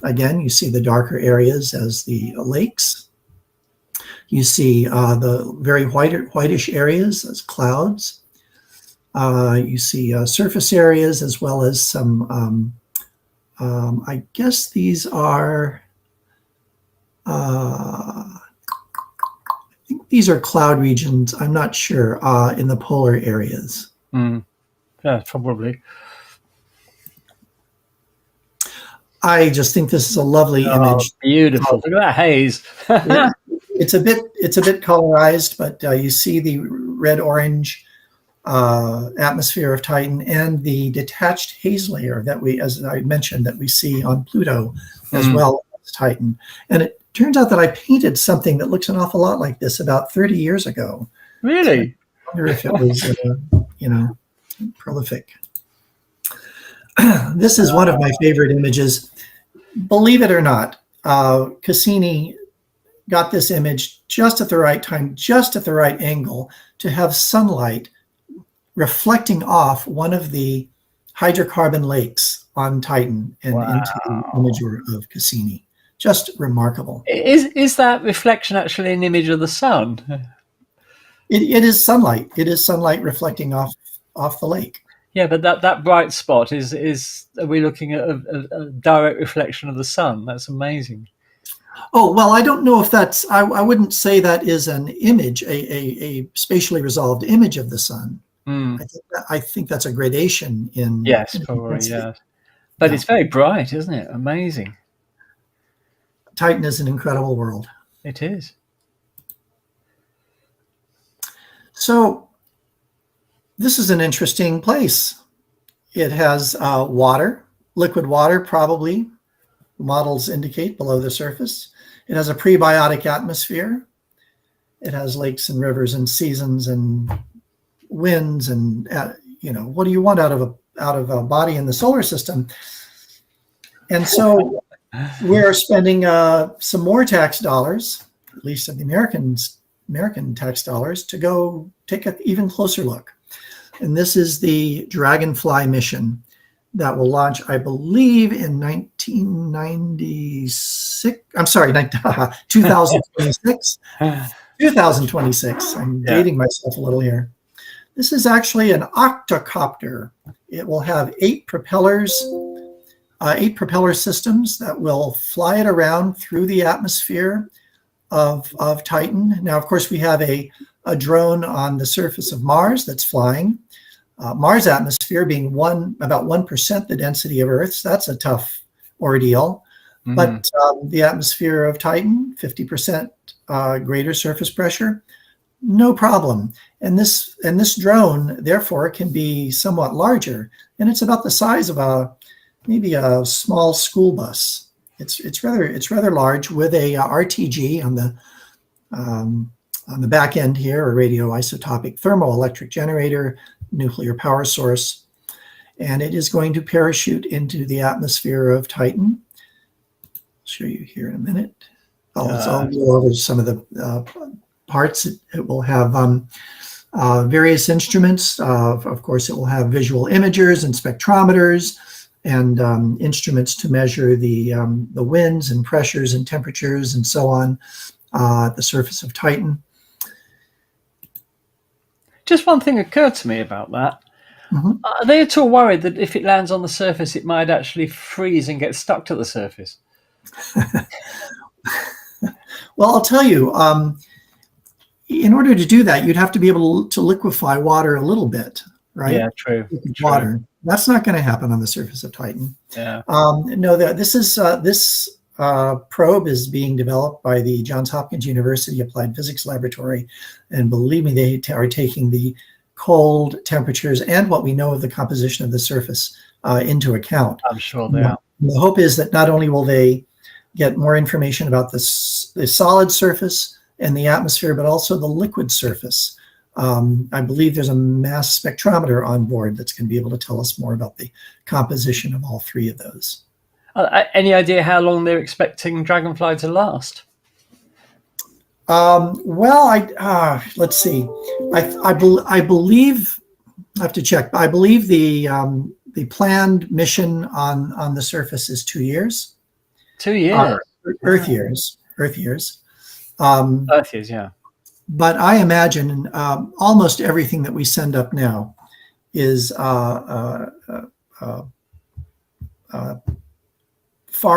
Again, you see the darker areas as the lakes. You see the very whitish areas as clouds. You see surface areas as well as some, I guess these are, I think these are cloud regions. I'm not sure, in the polar areas. Yeah, probably. I just think this is a lovely image. Beautiful. Look at that haze. It's a bit colorized, but you see the red-orange atmosphere of Titan and the detached haze layer that we, as I mentioned, that we see on Pluto as well as Titan. And it turns out that I painted something that looks an awful lot like this about 30 years ago. Really? So I wonder if it was, prolific. This is one of my favorite images. Believe it or not, Cassini got this image just at the right time, just at the right angle to have sunlight reflecting off one of the hydrocarbon lakes on Titan and into the imager of Cassini. Just remarkable. Is that reflection actually an image of the sun? It is sunlight. It is sunlight reflecting off the lake. Yeah, but that bright spot is are we looking at a direct reflection of the sun? That's amazing. Oh, well, I don't know if that's, I wouldn't say that is an image, a spatially resolved image of the sun. I think that's a gradation in. Yes, probably, yeah. But it's very bright, isn't it? Amazing. Titan is an incredible world. It is. So this is an interesting place. It has water, liquid water probably, models indicate, below the surface. It has a prebiotic atmosphere. It has lakes and rivers and seasons and winds and, what do you want out of a body in the solar system? And so we're spending some more tax dollars, at least of the American tax dollars, to go take an even closer look. And this is the Dragonfly mission that will launch, I believe, in 1996. I'm sorry, 2026. 2026. I'm dating myself a little here. This is actually an octocopter. It will have 8 propellers, 8 propeller systems that will fly it around through the atmosphere of Titan. Now, of course, we have a drone on the surface of Mars that's flying. Mars atmosphere being about 1% the density of Earth's. That's a tough ordeal. But the atmosphere of Titan, 50% greater surface pressure, no problem. And this drone, therefore, can be somewhat larger, and it's about the size of maybe a small school bus. It's rather large, with a RTG on the back end here, a radioisotopic thermoelectric generator, nuclear power source, and it is going to parachute into the atmosphere of Titan. I'll show you here in a minute. I'll go over some of the parts. It will have various instruments. Of course, it will have visual imagers and spectrometers and instruments to measure the winds and pressures and temperatures and so on at the surface of Titan. Just one thing occurred to me about that. Are they at all worried that if it lands on the surface, it might actually freeze and get stuck to the surface? Well, I'll tell you, in order to do that, you'd have to be able to liquefy water a little bit, right? Yeah, true. Water. That's not going to happen on the surface of Titan. Yeah. No, this probe is being developed by the Johns Hopkins University Applied Physics Laboratory, and believe me, they are taking the cold temperatures and what we know of the composition of the surface into account. I'm sure they are. The hope is that not only will they get more information about the solid surface and the atmosphere, but also the liquid surface. I believe there's a mass spectrometer on board that's going to be able to tell us more about the composition of all 3 of those. Any idea how long they're expecting Dragonfly to last? Well, let's see. I believe I have to check. I believe the planned mission on the surface is 2 years. 2 years. Earth years. Earth years. Earth years, yeah. But I imagine almost everything that we send up now is far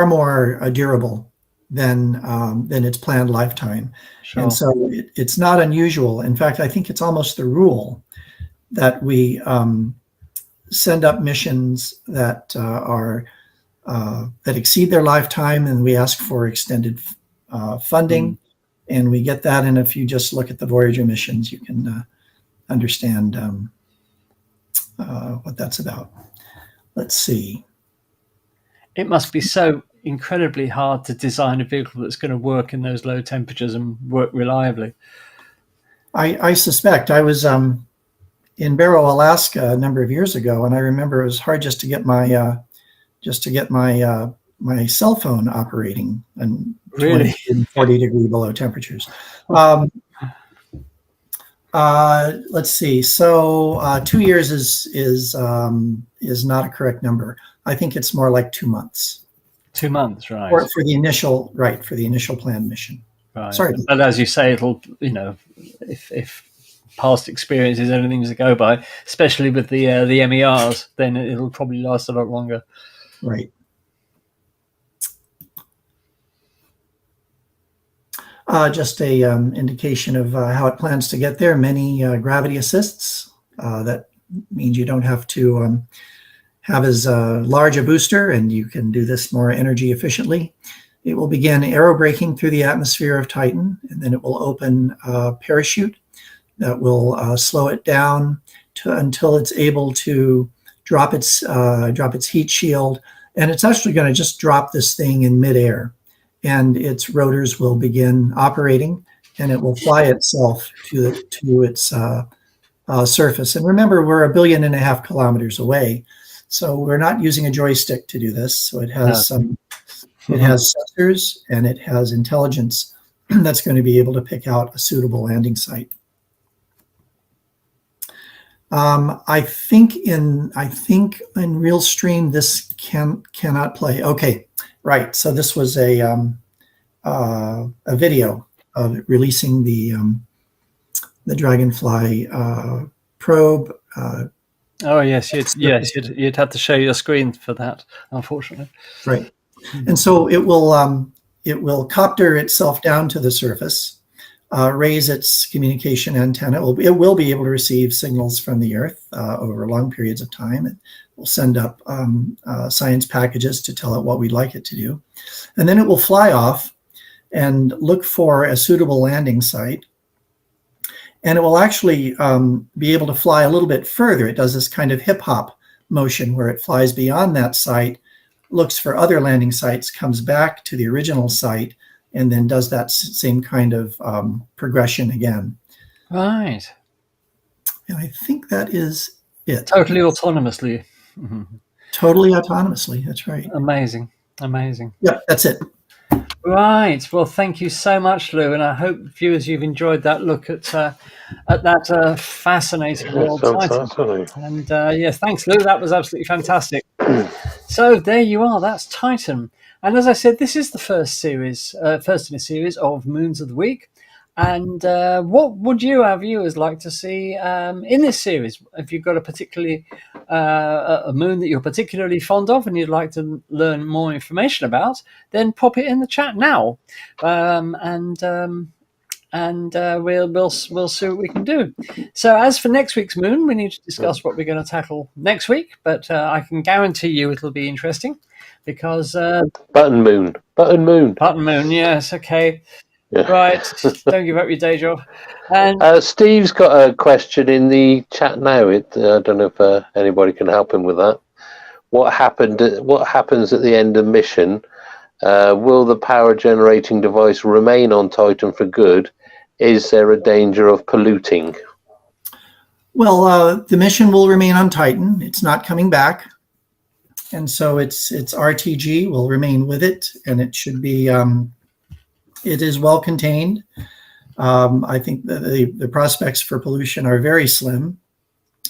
more durable than its planned lifetime. Sure. And so it's not unusual. In fact, I think it's almost the rule that we send up missions that that exceed their lifetime, and we ask for extended funding, and we get that. And if you just look at the Voyager missions, you can understand what that's about. Let's see. It must be so incredibly hard to design a vehicle that's going to work in those low temperatures and work reliably. I suspect. I was in Barrow, Alaska, a number of years ago, and I remember it was hard just to get my my cell phone operating and Really? 20 and 40 degree below temperatures. Let's see. So 2 years is not a correct number. I think it's more like 2 months. 2 months, right? Or for the initial planned mission. Right. Sorry. But as you say, it'll, if past experience is anything to go by, especially with the MERs, then it'll probably last a lot longer. Right. Just a indication of how it plans to get there. Many gravity assists. That means you don't have to have as large a booster, and you can do this more energy efficiently. It will begin aerobraking through the atmosphere of Titan, and then it will open a parachute that will slow it down until it's able to drop its heat shield. And it's actually going to just drop this thing in midair, and its rotors will begin operating, and it will fly itself to its surface. And remember, we're 1.5 billion kilometers away, so we're not using a joystick to do this. So it has it has sensors, and it has intelligence that's going to be able to pick out a suitable landing site. I think in real stream this cannot play. Okay, right. So this was a video of releasing the Dragonfly probe. Oh yes, you'd have to show your screen for that, unfortunately. Right, and so it will copter itself down to the surface. Raise its communication antenna. It will be able to receive signals from the Earth over long periods of time. It will send up science packages to tell it what we'd like it to do. And then it will fly off and look for a suitable landing site. And it will actually be able to fly a little bit further. It does this kind of hip-hop motion where it flies beyond that site, looks for other landing sites, comes back to the original site, and then does that same kind of progression again. Right. And I think that is it. Totally autonomously. Mm-hmm. Totally autonomously. That's right. Amazing. Yep, that's it. Right. Well, thank you so much, Lou, and I hope viewers you've enjoyed that look at that fascinating world Titan. And yes, thanks, Lou. That was absolutely fantastic. So there you are. That's Titan. And as I said, this is the first in a series of Moons of the Week. And what would you, our viewers, like to see in this series? If you've got a moon that you're particularly fond of and you'd like to learn more information about, then pop it in the chat now, and we'll see what we can do. So as for next week's moon, we need to discuss what we're going to tackle next week. But I can guarantee you it'll be interesting. Because button moon, yes, okay, yeah. Right. Don't give up your day job. And Steve's got a question in the chat now. I don't know if anybody can help him with that. What happens at the end of mission? Will the power generating device remain on Titan for good? Is there a danger of polluting? Well, the mission will remain on Titan. It's not coming back. And so its RTG will remain with it, and it should be, it is well contained. I think the prospects for pollution are very slim.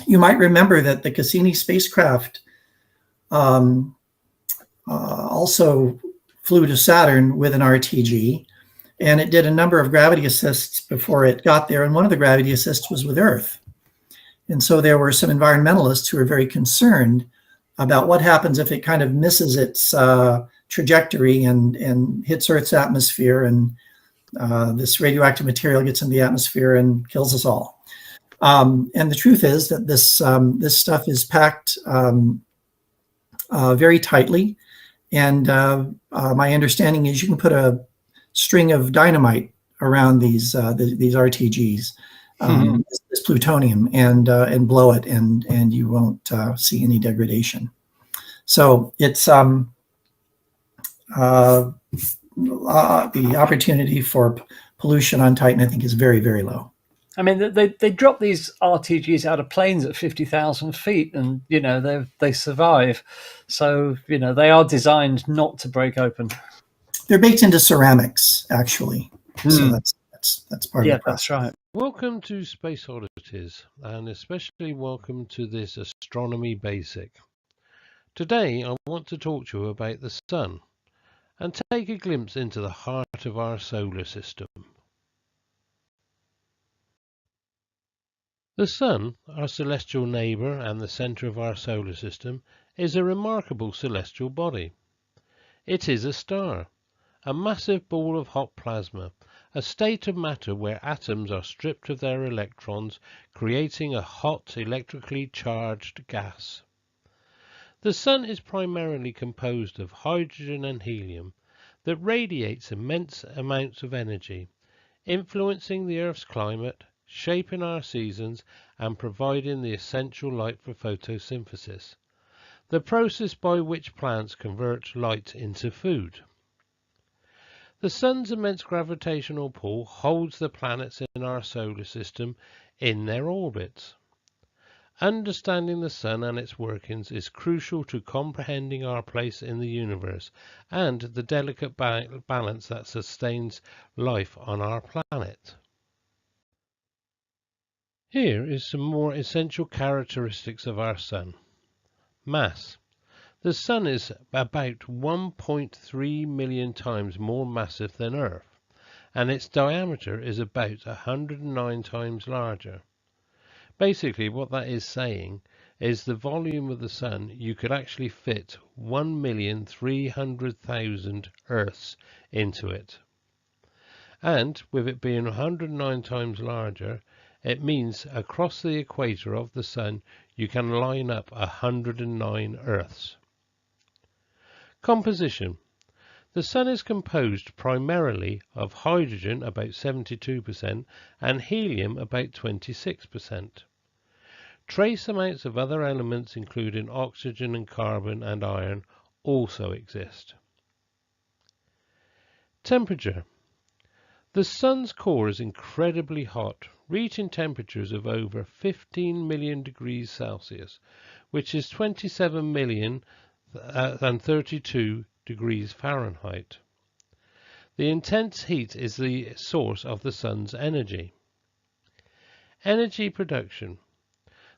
You might remember that the Cassini spacecraft also flew to Saturn with an RTG, and it did a number of gravity assists before it got there, and one of the gravity assists was with Earth. And so there were some environmentalists who were very concerned about what happens if it kind of misses its trajectory and hits Earth's atmosphere, and this radioactive material gets in the atmosphere and kills us all. And the truth is that this stuff is packed very tightly. And my understanding is you can put a string of dynamite around these RTGs, this plutonium, and blow it, and you won't see any degradation. So it's the opportunity for pollution on Titan, I think, is very, very low. I mean, they drop these RTGs out of planes at 50,000 feet, and they survive. So they are designed not to break open. They're baked into ceramics, actually. So that's part of the process. That's right. Welcome to Space Oddities, and especially welcome to this Astronomy Basic. Today I want to talk to you about the Sun and take a glimpse into the heart of our solar system. The Sun, our celestial neighbour and the centre of our solar system, is a remarkable celestial body. It is a star, a massive ball of hot plasma, a state of matter where atoms are stripped of their electrons, creating a hot, electrically charged gas. The Sun is primarily composed of hydrogen and helium that radiates immense amounts of energy, influencing the Earth's climate, shaping our seasons, and providing the essential light for photosynthesis, the process by which plants convert light into food. The Sun's immense gravitational pull holds the planets in our solar system in their orbits. Understanding the Sun and its workings is crucial to comprehending our place in the universe and the delicate balance that sustains life on our planet. Here is some more essential characteristics of our Sun. Mass. The Sun is about 1.3 million times more massive than Earth, and its diameter is about 109 times larger. Basically, what that is saying is the volume of the Sun, you could actually fit 1,300,000 Earths into it. And with it being 109 times larger, it means across the equator of the Sun you can line up 109 Earths. Composition. The Sun is composed primarily of hydrogen, about 72%, and helium, about 26%. Trace amounts of other elements, including oxygen and carbon and iron, also exist. Temperature. The Sun's core is incredibly hot, reaching temperatures of over 15 million degrees Celsius, which is 27 million and 32 degrees Fahrenheit. The intense heat is the source of the Sun's energy. Energy production.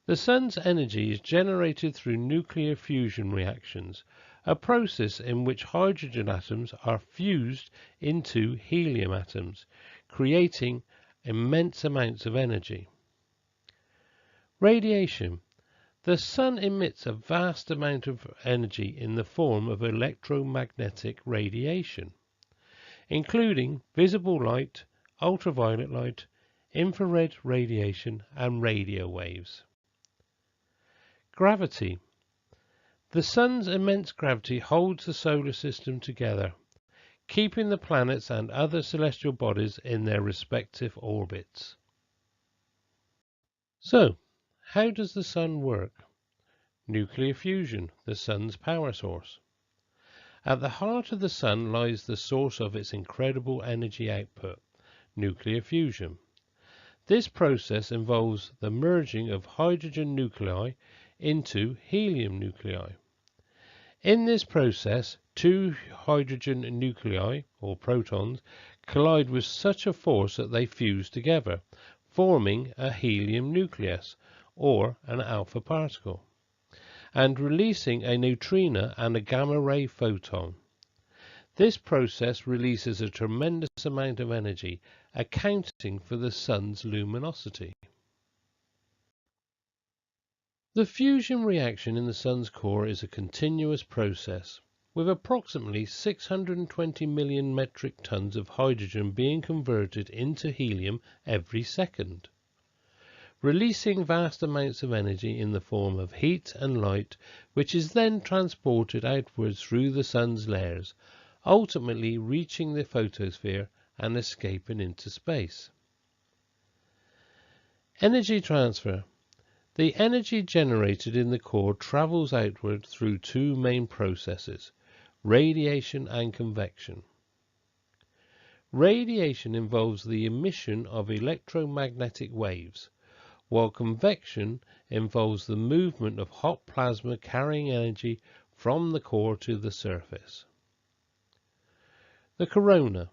The Sun's energy is generated through nuclear fusion reactions, a process in which hydrogen atoms are fused into helium atoms, creating immense amounts of energy. Radiation. The Sun emits a vast amount of energy in the form of electromagnetic radiation, including visible light, ultraviolet light, infrared radiation, and radio waves. Gravity. The Sun's immense gravity holds the solar system together, keeping the planets and other celestial bodies in their respective orbits. So, how does the Sun work? Nuclear fusion, the Sun's power source. At the heart of the Sun lies the source of its incredible energy output, nuclear fusion. This process involves the merging of hydrogen nuclei into helium nuclei. In this process, two hydrogen nuclei, or protons, collide with such a force that they fuse together, forming a helium nucleus, or an alpha particle, and releasing a neutrino and a gamma-ray photon. This process releases a tremendous amount of energy, accounting for the Sun's luminosity. The fusion reaction in the Sun's core is a continuous process, with approximately 620 million metric tons of hydrogen being converted into helium every second, releasing vast amounts of energy in the form of heat and light, which is then transported outwards through the Sun's layers, ultimately reaching the photosphere and escaping into space. Energy transfer. The energy generated in the core travels outward through two main processes, radiation and convection. Radiation involves the emission of electromagnetic waves, while convection involves the movement of hot plasma carrying energy from the core to the surface. The corona.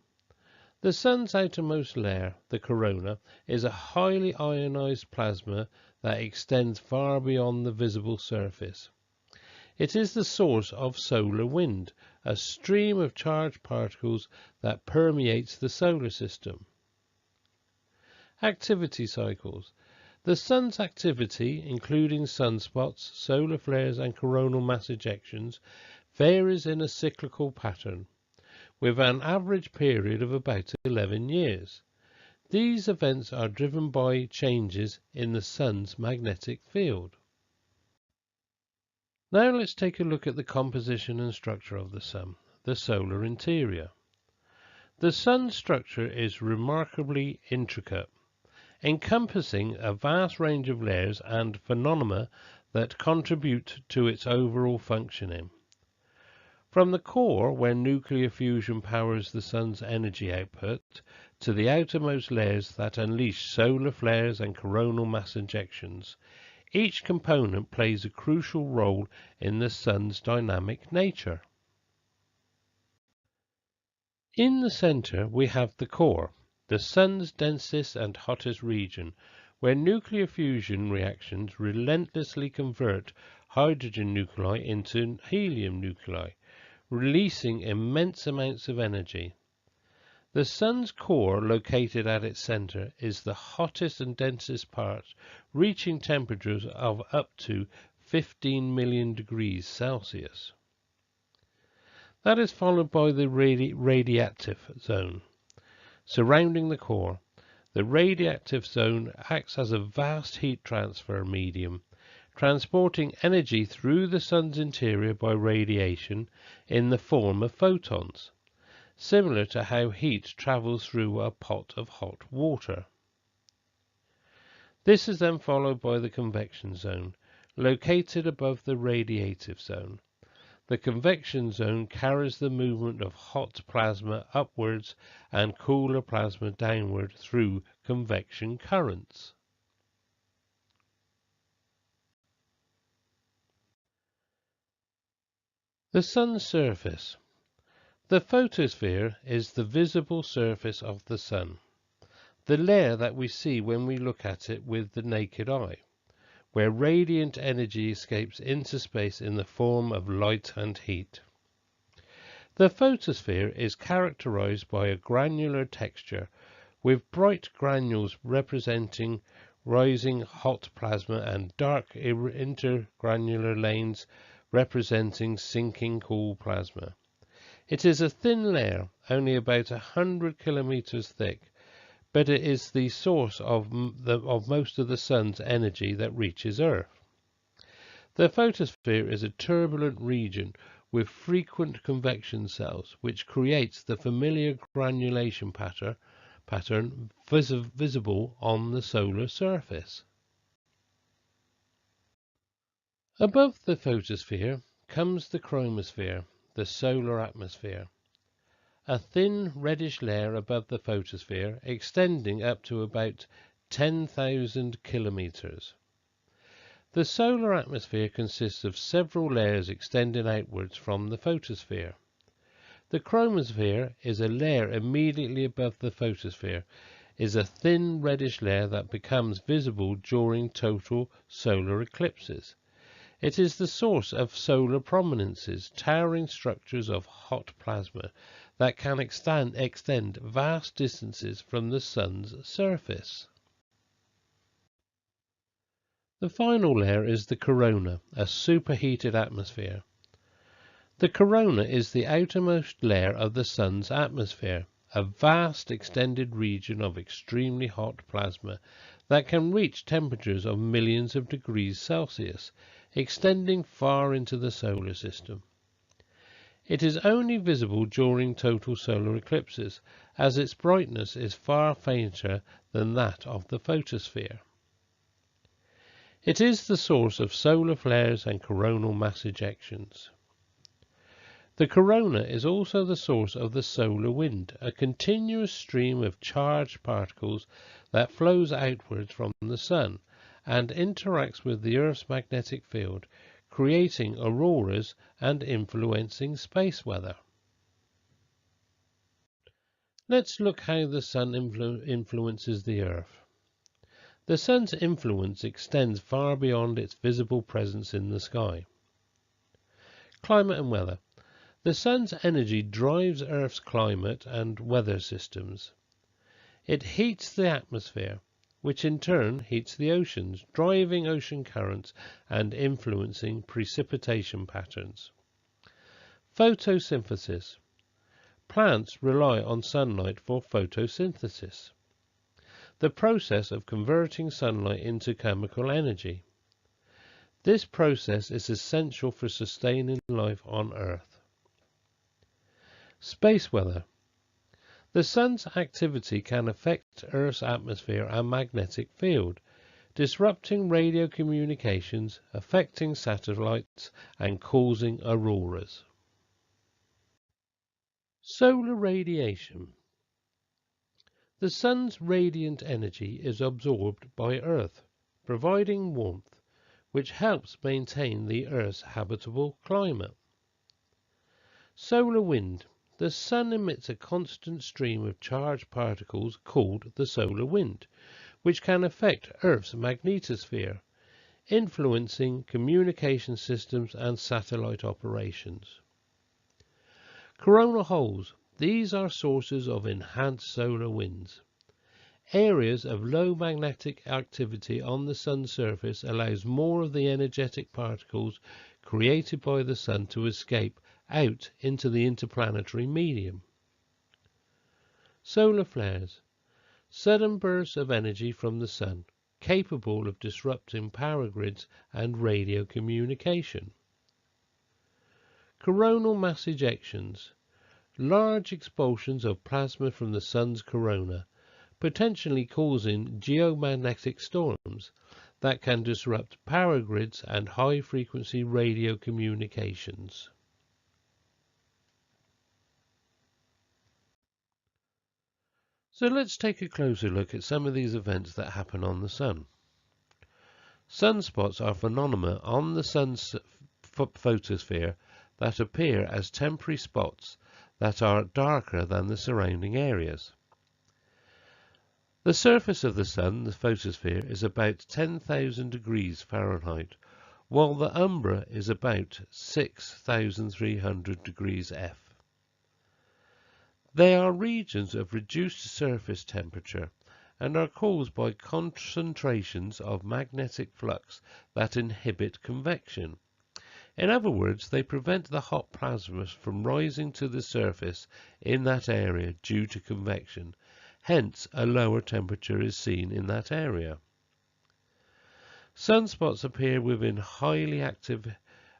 The Sun's outermost layer, the corona, is a highly ionized plasma that extends far beyond the visible surface. It is the source of solar wind, a stream of charged particles that permeates the solar system. Activity cycles. The Sun's activity, including sunspots, solar flares and coronal mass ejections, varies in a cyclical pattern, with an average period of about 11 years. These events are driven by changes in the Sun's magnetic field. Now let's take a look at the composition and structure of the Sun, the solar interior. The Sun's structure is remarkably intricate, encompassing a vast range of layers and phenomena that contribute to its overall functioning. From the core, where nuclear fusion powers the Sun's energy output, to the outermost layers that unleash solar flares and coronal mass ejections, each component plays a crucial role in the Sun's dynamic nature. In the center we have the core, the Sun's densest and hottest region, where nuclear fusion reactions relentlessly convert hydrogen nuclei into helium nuclei, releasing immense amounts of energy. The Sun's core, located at its center, is the hottest and densest part, reaching temperatures of up to 15 million degrees Celsius. That is followed by the radiative zone. Surrounding the core, the radiative zone acts as a vast heat transfer medium, transporting energy through the Sun's interior by radiation in the form of photons, similar to how heat travels through a pot of hot water. This is then followed by the convection zone, located above the radiative zone. The convection zone carries the movement of hot plasma upwards and cooler plasma downward through convection currents. The Sun's surface. The photosphere is the visible surface of the Sun, the layer that we see when we look at it with the naked eye, where radiant energy escapes into space in the form of light and heat. The photosphere is characterized by a granular texture, with bright granules representing rising hot plasma and dark intergranular lanes representing sinking cool plasma. It is a thin layer, only about 100 kilometers thick, but it is the source of most of the Sun's energy that reaches Earth. The photosphere is a turbulent region with frequent convection cells, which creates the familiar granulation pattern visible on the solar surface. Above the photosphere comes the chromosphere, the solar atmosphere, a thin reddish layer above the photosphere extending up to about 10,000 kilometers. The solar atmosphere consists of several layers extending outwards from the photosphere. The chromosphere is a layer immediately above the photosphere, is a thin reddish layer that becomes visible during total solar eclipses. It is the source of solar prominences, towering structures of hot plasma that can extend vast distances from the Sun's surface. The final layer is the corona, a superheated atmosphere. The corona is the outermost layer of the Sun's atmosphere, a vast extended region of extremely hot plasma that can reach temperatures of millions of degrees Celsius, extending far into the solar system. It is only visible during total solar eclipses, as its brightness is far fainter than that of the photosphere. It is the source of solar flares and coronal mass ejections. The corona is also the source of the solar wind, a continuous stream of charged particles that flows outwards from the Sun and interacts with the Earth's magnetic field, creating auroras and influencing space weather. Let's look how the Sun influences the Earth. The Sun's influence extends far beyond its visible presence in the sky. Climate and weather. The Sun's energy drives Earth's climate and weather systems. It heats the atmosphere, which in turn heats the oceans, driving ocean currents and influencing precipitation patterns. Photosynthesis. Plants rely on sunlight for photosynthesis, the process of converting sunlight into chemical energy. This process is essential for sustaining life on Earth. Space weather. The Sun's activity can affect Earth's atmosphere and magnetic field, disrupting radio communications, affecting satellites, and causing auroras. Solar radiation. The Sun's radiant energy is absorbed by Earth, providing warmth, which helps maintain the Earth's habitable climate. Solar wind. The Sun emits a constant stream of charged particles called the solar wind, which can affect Earth's magnetosphere, influencing communication systems and satellite operations. Coronal holes. These are sources of enhanced solar winds. Areas of low magnetic activity on the Sun's surface allows more of the energetic particles created by the Sun to escape out into the interplanetary medium. Solar flares. Sudden bursts of energy from the Sun, capable of disrupting power grids and radio communication. Coronal mass ejections. Large expulsions of plasma from the Sun's corona, potentially causing geomagnetic storms that can disrupt power grids and high-frequency radio communications. So let's take a closer look at some of these events that happen on the Sun. Sunspots are phenomena on the Sun's photosphere that appear as temporary spots that are darker than the surrounding areas. The surface of the Sun, the photosphere, is about 10,000 degrees Fahrenheit, while the umbra is about 6,300 degrees F. They are regions of reduced surface temperature and are caused by concentrations of magnetic flux that inhibit convection. In other words, they prevent the hot plasma from rising to the surface in that area due to convection. Hence, a lower temperature is seen in that area. Sunspots appear within highly active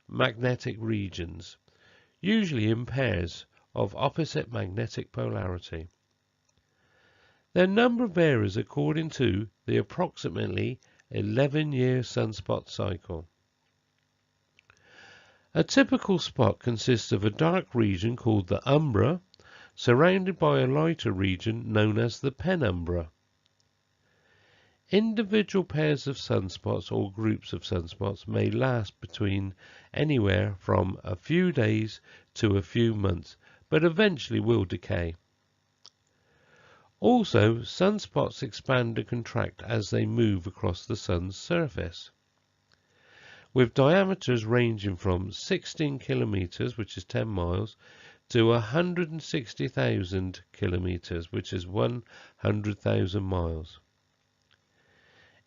magnetic regions, usually in pairs of opposite magnetic polarity. Their number varies according to the approximately 11-year sunspot cycle. A typical spot consists of a dark region called the umbra, surrounded by a lighter region known as the penumbra. Individual pairs of sunspots or groups of sunspots may last between anywhere from a few days to a few months, but eventually will decay. Also, sunspots expand and contract as they move across the Sun's surface, with diameters ranging from 16 kilometers, which is 10 miles, to 160,000 kilometers, which is 100,000 miles.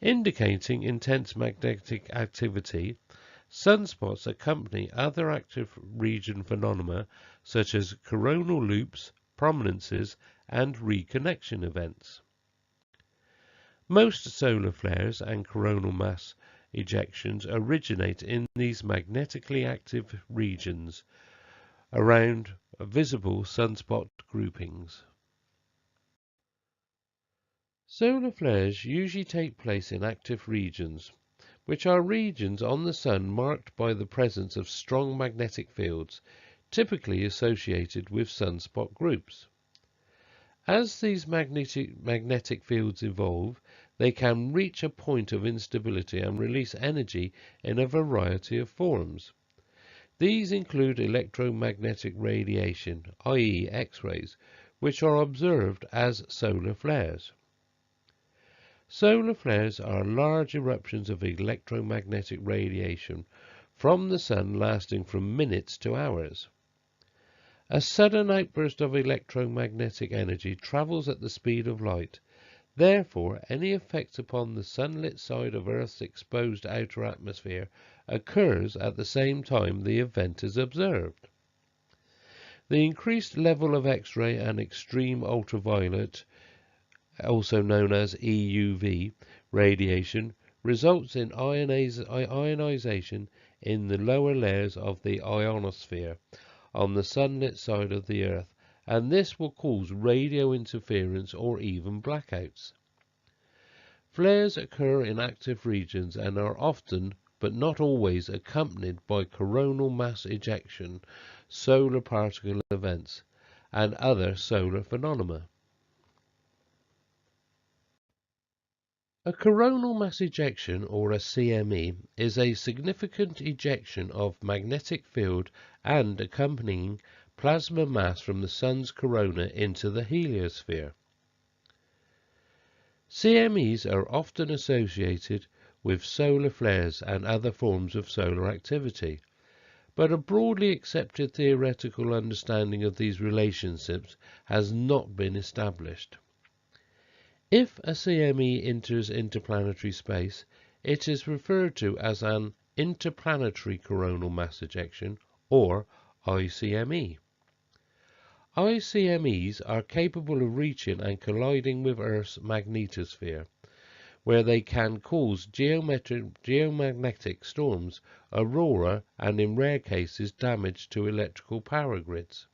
Indicating intense magnetic activity, sunspots accompany other active region phenomena such as coronal loops, prominences, and reconnection events. Most solar flares and coronal mass ejections originate in these magnetically active regions around visible sunspot groupings. Solar flares usually take place in active regions, which are regions on the Sun marked by the presence of strong magnetic fields, typically associated with sunspot groups. As these magnetic fields evolve, they can reach a point of instability and release energy in a variety of forms. These include electromagnetic radiation, i.e. X-rays, which are observed as solar flares. Solar flares are large eruptions of electromagnetic radiation from the Sun lasting from minutes to hours. A sudden outburst of electromagnetic energy travels at the speed of light. Therefore, any effect upon the sunlit side of Earth's exposed outer atmosphere occurs at the same time the event is observed. The increased level of X-ray and extreme ultraviolet, also known as EUV, radiation results in ionization in the lower layers of the ionosphere on the sunlit side of the Earth, and this will cause radio interference or even blackouts. Flares occur in active regions and are often, but not always, accompanied by coronal mass ejection, solar particle events, and other solar phenomena. A coronal mass ejection, or a CME, is a significant ejection of magnetic field and accompanying plasma mass from the Sun's corona into the heliosphere. CMEs are often associated with solar flares and other forms of solar activity, but a broadly accepted theoretical understanding of these relationships has not been established. If a CME enters interplanetary space, it is referred to as an interplanetary coronal mass ejection, or ICME. ICMEs are capable of reaching and colliding with Earth's magnetosphere, where they can cause geomagnetic storms, aurora, and in rare cases damage to electrical power grids.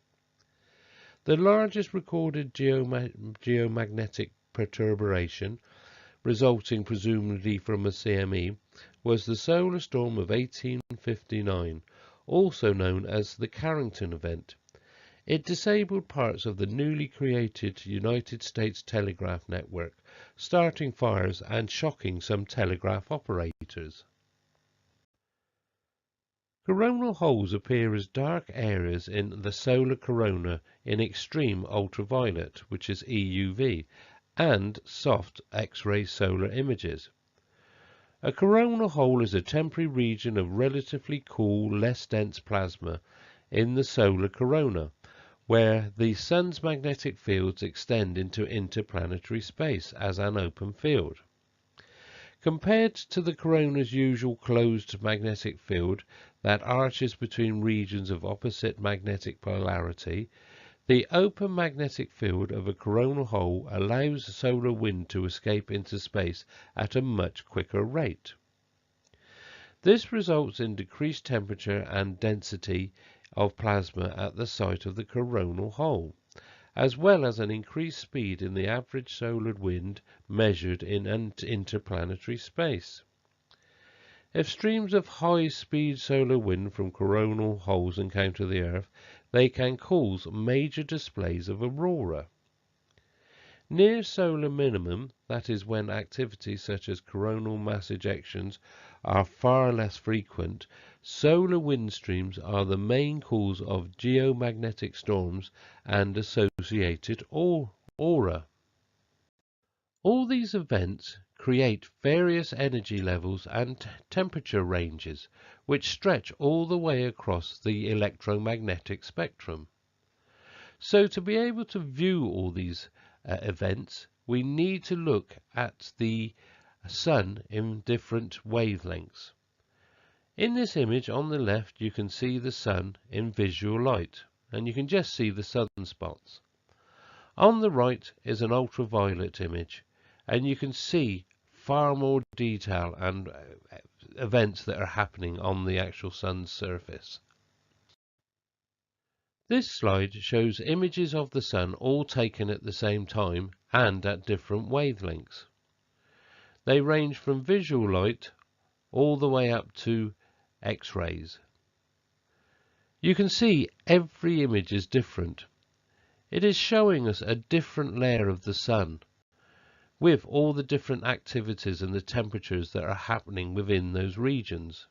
The largest recorded geomagnetic perturbation, resulting presumably from a CME, was the solar storm of 1859, also known as the Carrington event. It disabled parts of the newly created United States telegraph network, starting fires and shocking some telegraph operators. Coronal holes appear as dark areas in the solar corona in extreme ultraviolet, which is EUV, and soft X-ray solar images. A coronal hole is a temporary region of relatively cool, less dense plasma in the solar corona, where the Sun's magnetic fields extend into interplanetary space as an open field. Compared to the corona's usual closed magnetic field that arches between regions of opposite magnetic polarity, the open magnetic field of a coronal hole allows solar wind to escape into space at a much quicker rate. This results in decreased temperature and density of plasma at the site of the coronal hole, as well as an increased speed in the average solar wind measured in interplanetary space. If streams of high-speed solar wind from coronal holes encounter the Earth, they can cause major displays of aurora. Near solar minimum, that is when activities such as coronal mass ejections are far less frequent, Solar wind streams are the main cause of geomagnetic storms and associated aura. All these events create various energy levels and temperature ranges which stretch all the way across the electromagnetic spectrum. So to be able to view all these events, we need to look at the Sun in different wavelengths. In this image on the left you can see the Sun in visual light, and you can just see the sunspots. On the right is an ultraviolet image, and you can see far more detail and events that are happening on the actual Sun's surface. This slide shows images of the Sun all taken at the same time and at different wavelengths. They range from visual light all the way up to X-rays. You can see every image is different. It is showing us a different layer of the Sun, with all the different activities and the temperatures that are happening within those regions.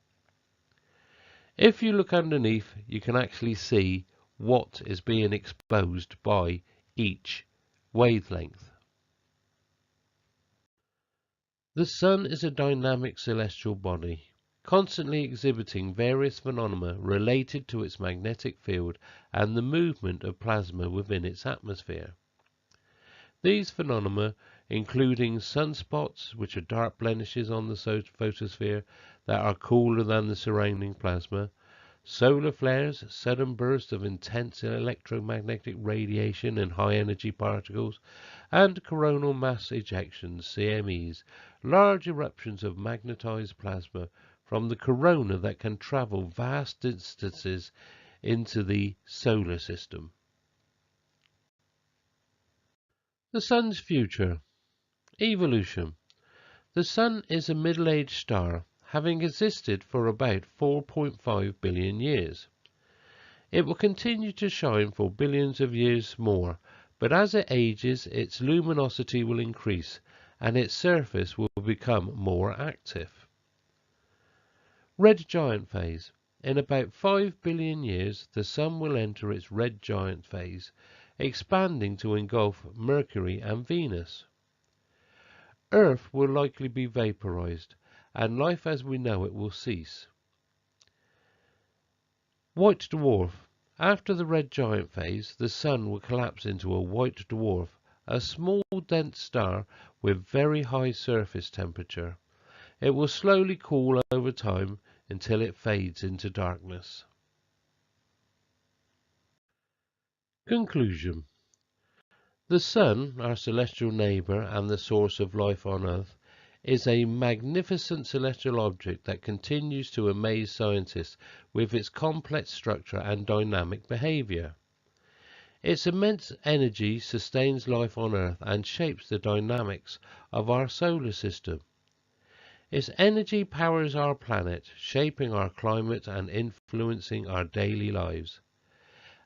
If you look underneath, you can actually see what is being exposed by each wavelength. The Sun is a dynamic celestial body, constantly exhibiting various phenomena related to its magnetic field and the movement of plasma within its atmosphere. These phenomena, including sunspots, which are dark blemishes on the photosphere that are cooler than the surrounding plasma, solar flares, sudden bursts of intense electromagnetic radiation and high-energy particles, and coronal mass ejections, CMEs, large eruptions of magnetized plasma from the corona that can travel vast distances into the solar system. The Sun's future. Evolution. The Sun is a middle-aged star, having existed for about 4.5 billion years. It will continue to shine for billions of years more, but as it ages, its luminosity will increase, and its surface will become more active. Red giant phase. In about 5 billion years, the Sun will enter its red giant phase, expanding to engulf Mercury and Venus. Earth will likely be vaporized, and life as we know it will cease. White dwarf. After the red giant phase, the Sun will collapse into a white dwarf, a small dense star with very high surface temperature. It will slowly cool over time until it fades into darkness. Conclusion. The Sun, our celestial neighbour and the source of life on Earth, is a magnificent celestial object that continues to amaze scientists with its complex structure and dynamic behaviour. Its immense energy sustains life on Earth and shapes the dynamics of our solar system. Its energy powers our planet, shaping our climate and influencing our daily lives.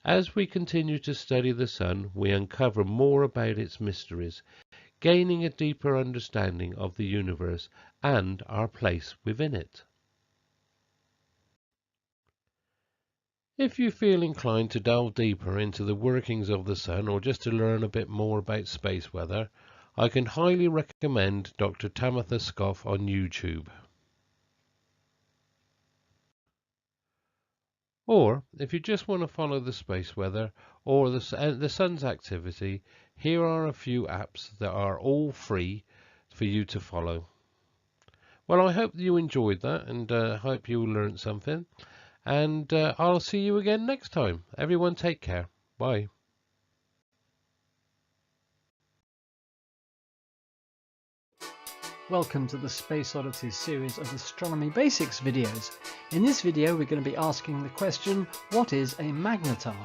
As we continue to study the Sun, we uncover more about its mysteries, gaining a deeper understanding of the universe and our place within it. If you feel inclined to delve deeper into the workings of the Sun, or just to learn a bit more about space weather, I can highly recommend Dr. Tamitha Skov on YouTube. Or, if you just want to follow the space weather or the Sun's activity, here are a few apps that are all free for you to follow. Well, I hope you enjoyed that, and hope you learned something. And I'll see you again next time. Everyone take care. Bye. Welcome to the Space Oddities series of Astronomy Basics videos. In this video we're going to be asking the question, what is a magnetar?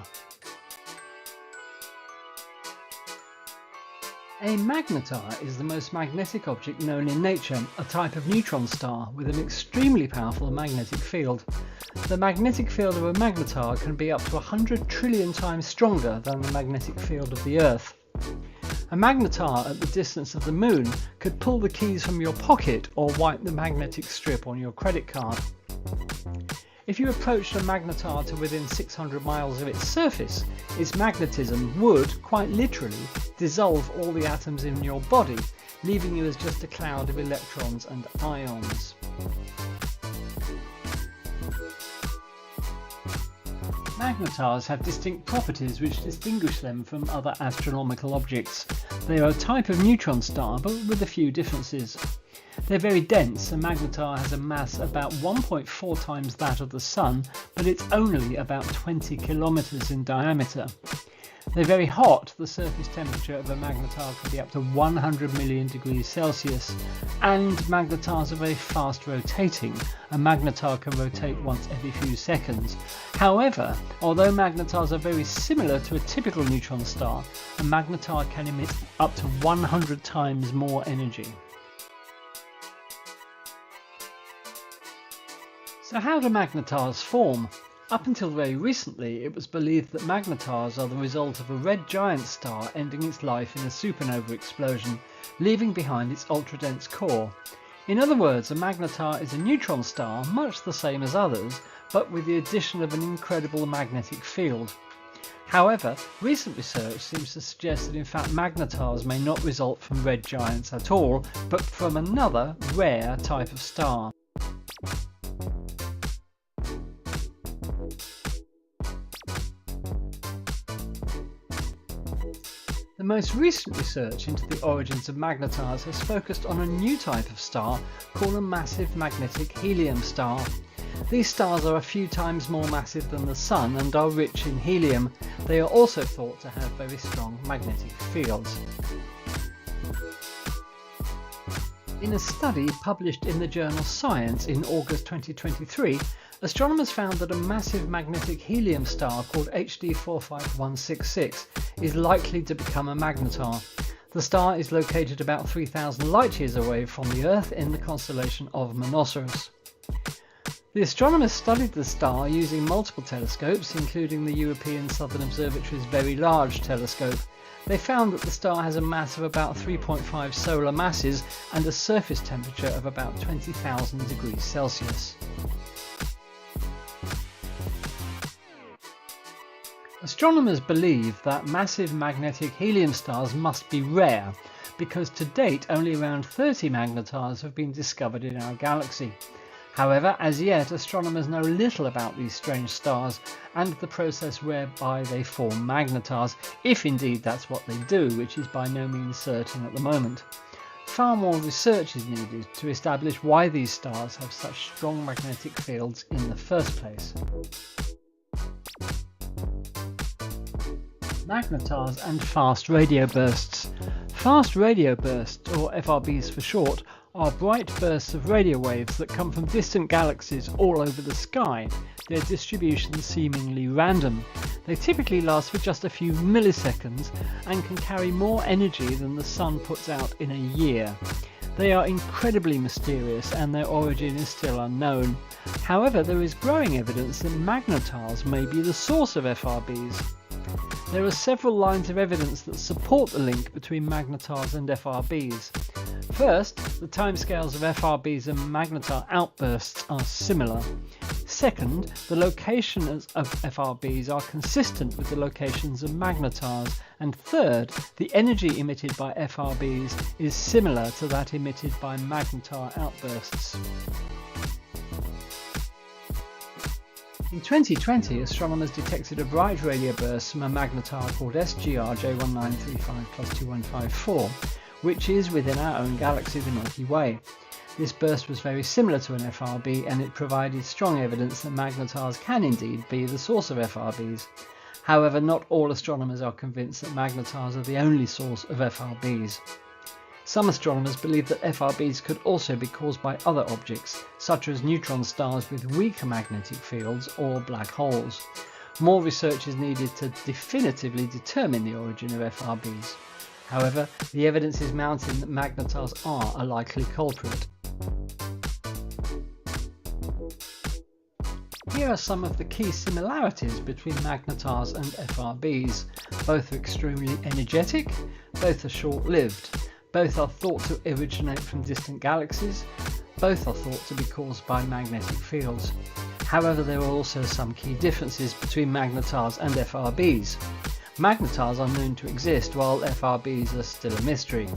A magnetar is the most magnetic object known in nature, a type of neutron star with an extremely powerful magnetic field. The magnetic field of a magnetar can be up to 100 trillion times stronger than the magnetic field of the Earth. A magnetar at the distance of the Moon could pull the keys from your pocket or wipe the magnetic strip on your credit card. If you approached a magnetar to within 600 miles of its surface, its magnetism would, quite literally, dissolve all the atoms in your body, leaving you as just a cloud of electrons and ions. Magnetars have distinct properties which distinguish them from other astronomical objects. They are a type of neutron star, but with a few differences. They're very dense. A magnetar has a mass about 1.4 times that of the Sun, but it's only about 20 kilometers in diameter. They're very hot. The surface temperature of a magnetar can be up to 100 million degrees Celsius, and magnetars are very fast rotating. A magnetar can rotate once every few seconds. However, although magnetars are very similar to a typical neutron star, a magnetar can emit up to 100 times more energy. So how do magnetars form? Up until very recently, it was believed that magnetars are the result of a red giant star ending its life in a supernova explosion, leaving behind its ultra-dense core. In other words, a magnetar is a neutron star, much the same as others, but with the addition of an incredible magnetic field. However, recent research seems to suggest that in fact magnetars may not result from red giants at all, but from another, rare type of star. The most recent research into the origins of magnetars has focused on a new type of star called a massive magnetic helium star. These stars are a few times more massive than the Sun and are rich in helium. They are also thought to have very strong magnetic fields. In a study published in the journal Science in August 2023, astronomers found that a massive magnetic helium star called HD 45166 is likely to become a magnetar. The star is located about 3,000 light years away from the Earth in the constellation of Magnetars. The astronomers studied the star using multiple telescopes, including the European Southern Observatory's Very Large Telescope. They found that the star has a mass of about 3.5 solar masses and a surface temperature of about 20,000 degrees Celsius. Astronomers believe that massive magnetic helium stars must be rare, because to date only around 30 magnetars have been discovered in our galaxy. However, as yet astronomers know little about these strange stars and the process whereby they form magnetars, if indeed that's what they do, which is by no means certain at the moment. Far more research is needed to establish why these stars have such strong magnetic fields in the first place. Magnetars and fast radio bursts. Fast radio bursts, or FRBs for short, are bright bursts of radio waves that come from distant galaxies all over the sky, their distribution seemingly random. They typically last for just a few milliseconds and can carry more energy than the Sun puts out in a year. They are incredibly mysterious and their origin is still unknown. However, there is growing evidence that magnetars may be the source of FRBs. There are several lines of evidence that support the link between magnetars and FRBs. First, the timescales of FRBs and magnetar outbursts are similar. Second, the locations of FRBs are consistent with the locations of magnetars. And third, the energy emitted by FRBs is similar to that emitted by magnetar outbursts. In 2020, astronomers detected a bright radio burst from a magnetar called SGR J1935+2154, which is within our own galaxy, the Milky Way. This burst was very similar to an FRB, and it provided strong evidence that magnetars can indeed be the source of FRBs. However, not all astronomers are convinced that magnetars are the only source of FRBs. Some astronomers believe that FRBs could also be caused by other objects, such as neutron stars with weaker magnetic fields or black holes. More research is needed to definitively determine the origin of FRBs. However, the evidence is mounting that magnetars are a likely culprit. Here are some of the key similarities between magnetars and FRBs. Both are extremely energetic, both are short-lived. Both are thought to originate from distant galaxies. Both are thought to be caused by magnetic fields. However, there are also some key differences between magnetars and FRBs. Magnetars are known to exist, while FRBs are still a mystery.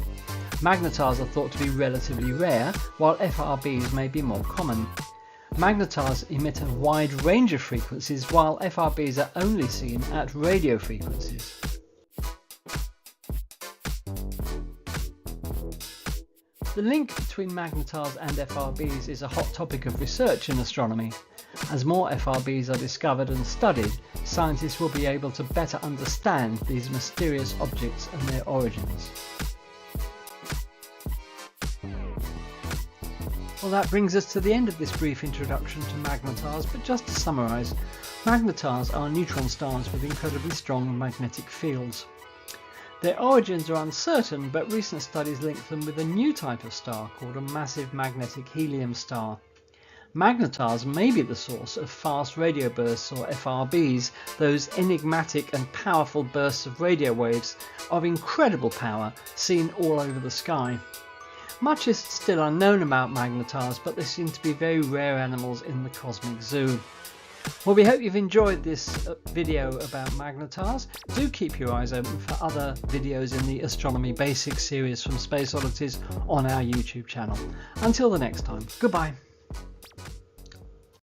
Magnetars are thought to be relatively rare, while FRBs may be more common. Magnetars emit a wide range of frequencies, while FRBs are only seen at radio frequencies. The link between magnetars and FRBs is a hot topic of research in astronomy. As more FRBs are discovered and studied, scientists will be able to better understand these mysterious objects and their origins. Well, that brings us to the end of this brief introduction to magnetars, but just to summarise, magnetars are neutron stars with incredibly strong magnetic fields. Their origins are uncertain, but recent studies link them with a new type of star called a massive magnetic helium star. Magnetars may be the source of fast radio bursts, or FRBs, those enigmatic and powerful bursts of radio waves of incredible power seen all over the sky. Much is still unknown about magnetars, but they seem to be very rare animals in the cosmic zoo. Well, we hope you've enjoyed this video about magnetars. Do keep your eyes open for other videos in the Astronomy Basics series from Space Oddities on our YouTube channel. Until the next time, goodbye.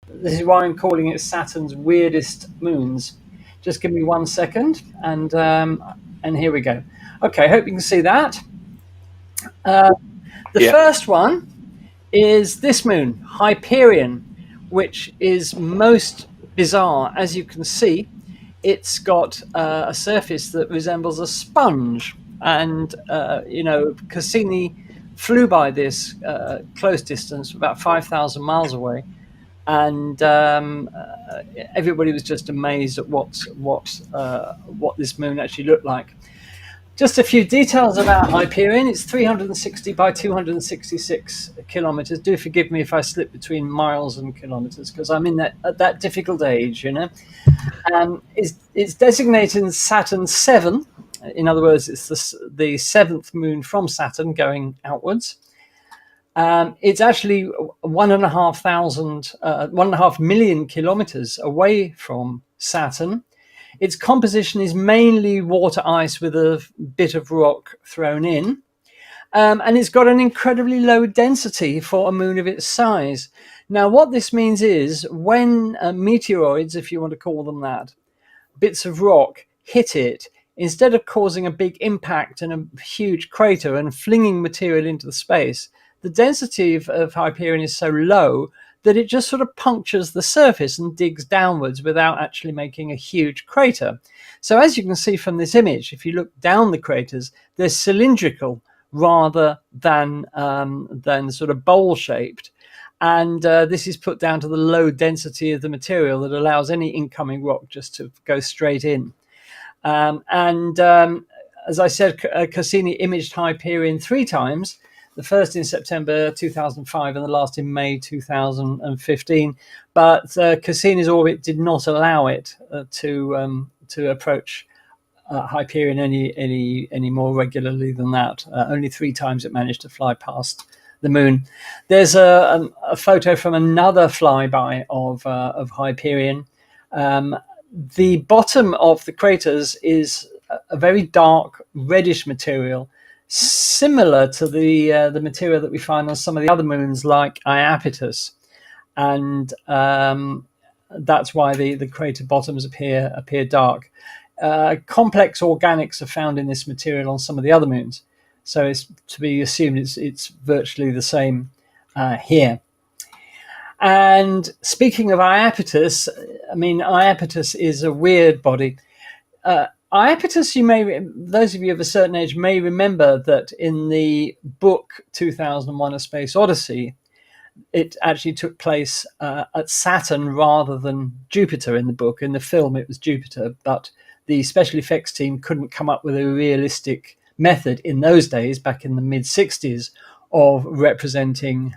This is why I'm calling it Saturn's weirdest moons. Just give me 1 second, and here we go. Okay, hope you can see that. The first one is this moon, Hyperion, which is most bizarre. As you can see, it's got a surface that resembles a sponge, and Cassini flew by this close distance, about 5,000 miles away, and everybody was just amazed at what this moon actually looked like. Just a few details about Hyperion. It's 360 by 266 kilometers. Do forgive me if I slip between miles and kilometers, because I'm in that difficult age, you know. It's designated Saturn 7. In other words, it's the seventh moon from Saturn going outwards. It's actually 1.5 million kilometers away from Saturn. Its composition is mainly water ice with a bit of rock thrown in. And it's got an incredibly low density for a moon of its size. Now, what this means is when meteoroids, if you want to call them that, bits of rock hit it, instead of causing a big impact and a huge crater and flinging material into the space, the density of Hyperion is so low that it just sort of punctures the surface and digs downwards without actually making a huge crater. So as you can see from this image, if you look down the craters, they're cylindrical rather than sort of bowl-shaped. And this is put down to the low density of the material that allows any incoming rock just to go straight in. As I said, Cassini imaged Hyperion 3 times. The first in September 2005 and the last in May 2015. But Cassini's orbit did not allow it to approach Hyperion any more regularly than that. Only 3 times it managed to fly past the moon. There's a photo from another flyby of Hyperion. The bottom of the craters is a very dark reddish material, similar to the material that we find on some of the other moons like Iapetus, and that's why the crater bottoms appear dark. Complex organics are found in this material on some of the other moons, so it's to be assumed it's virtually the same here. And speaking of Iapetus, I mean, Iapetus is a weird body. Iapetus, those of you of a certain age may remember that in the book 2001: A Space Odyssey, it actually took place at Saturn rather than Jupiter in the book. In the film, it was Jupiter, but the special effects team couldn't come up with a realistic method in those days, back in the mid-60s, of representing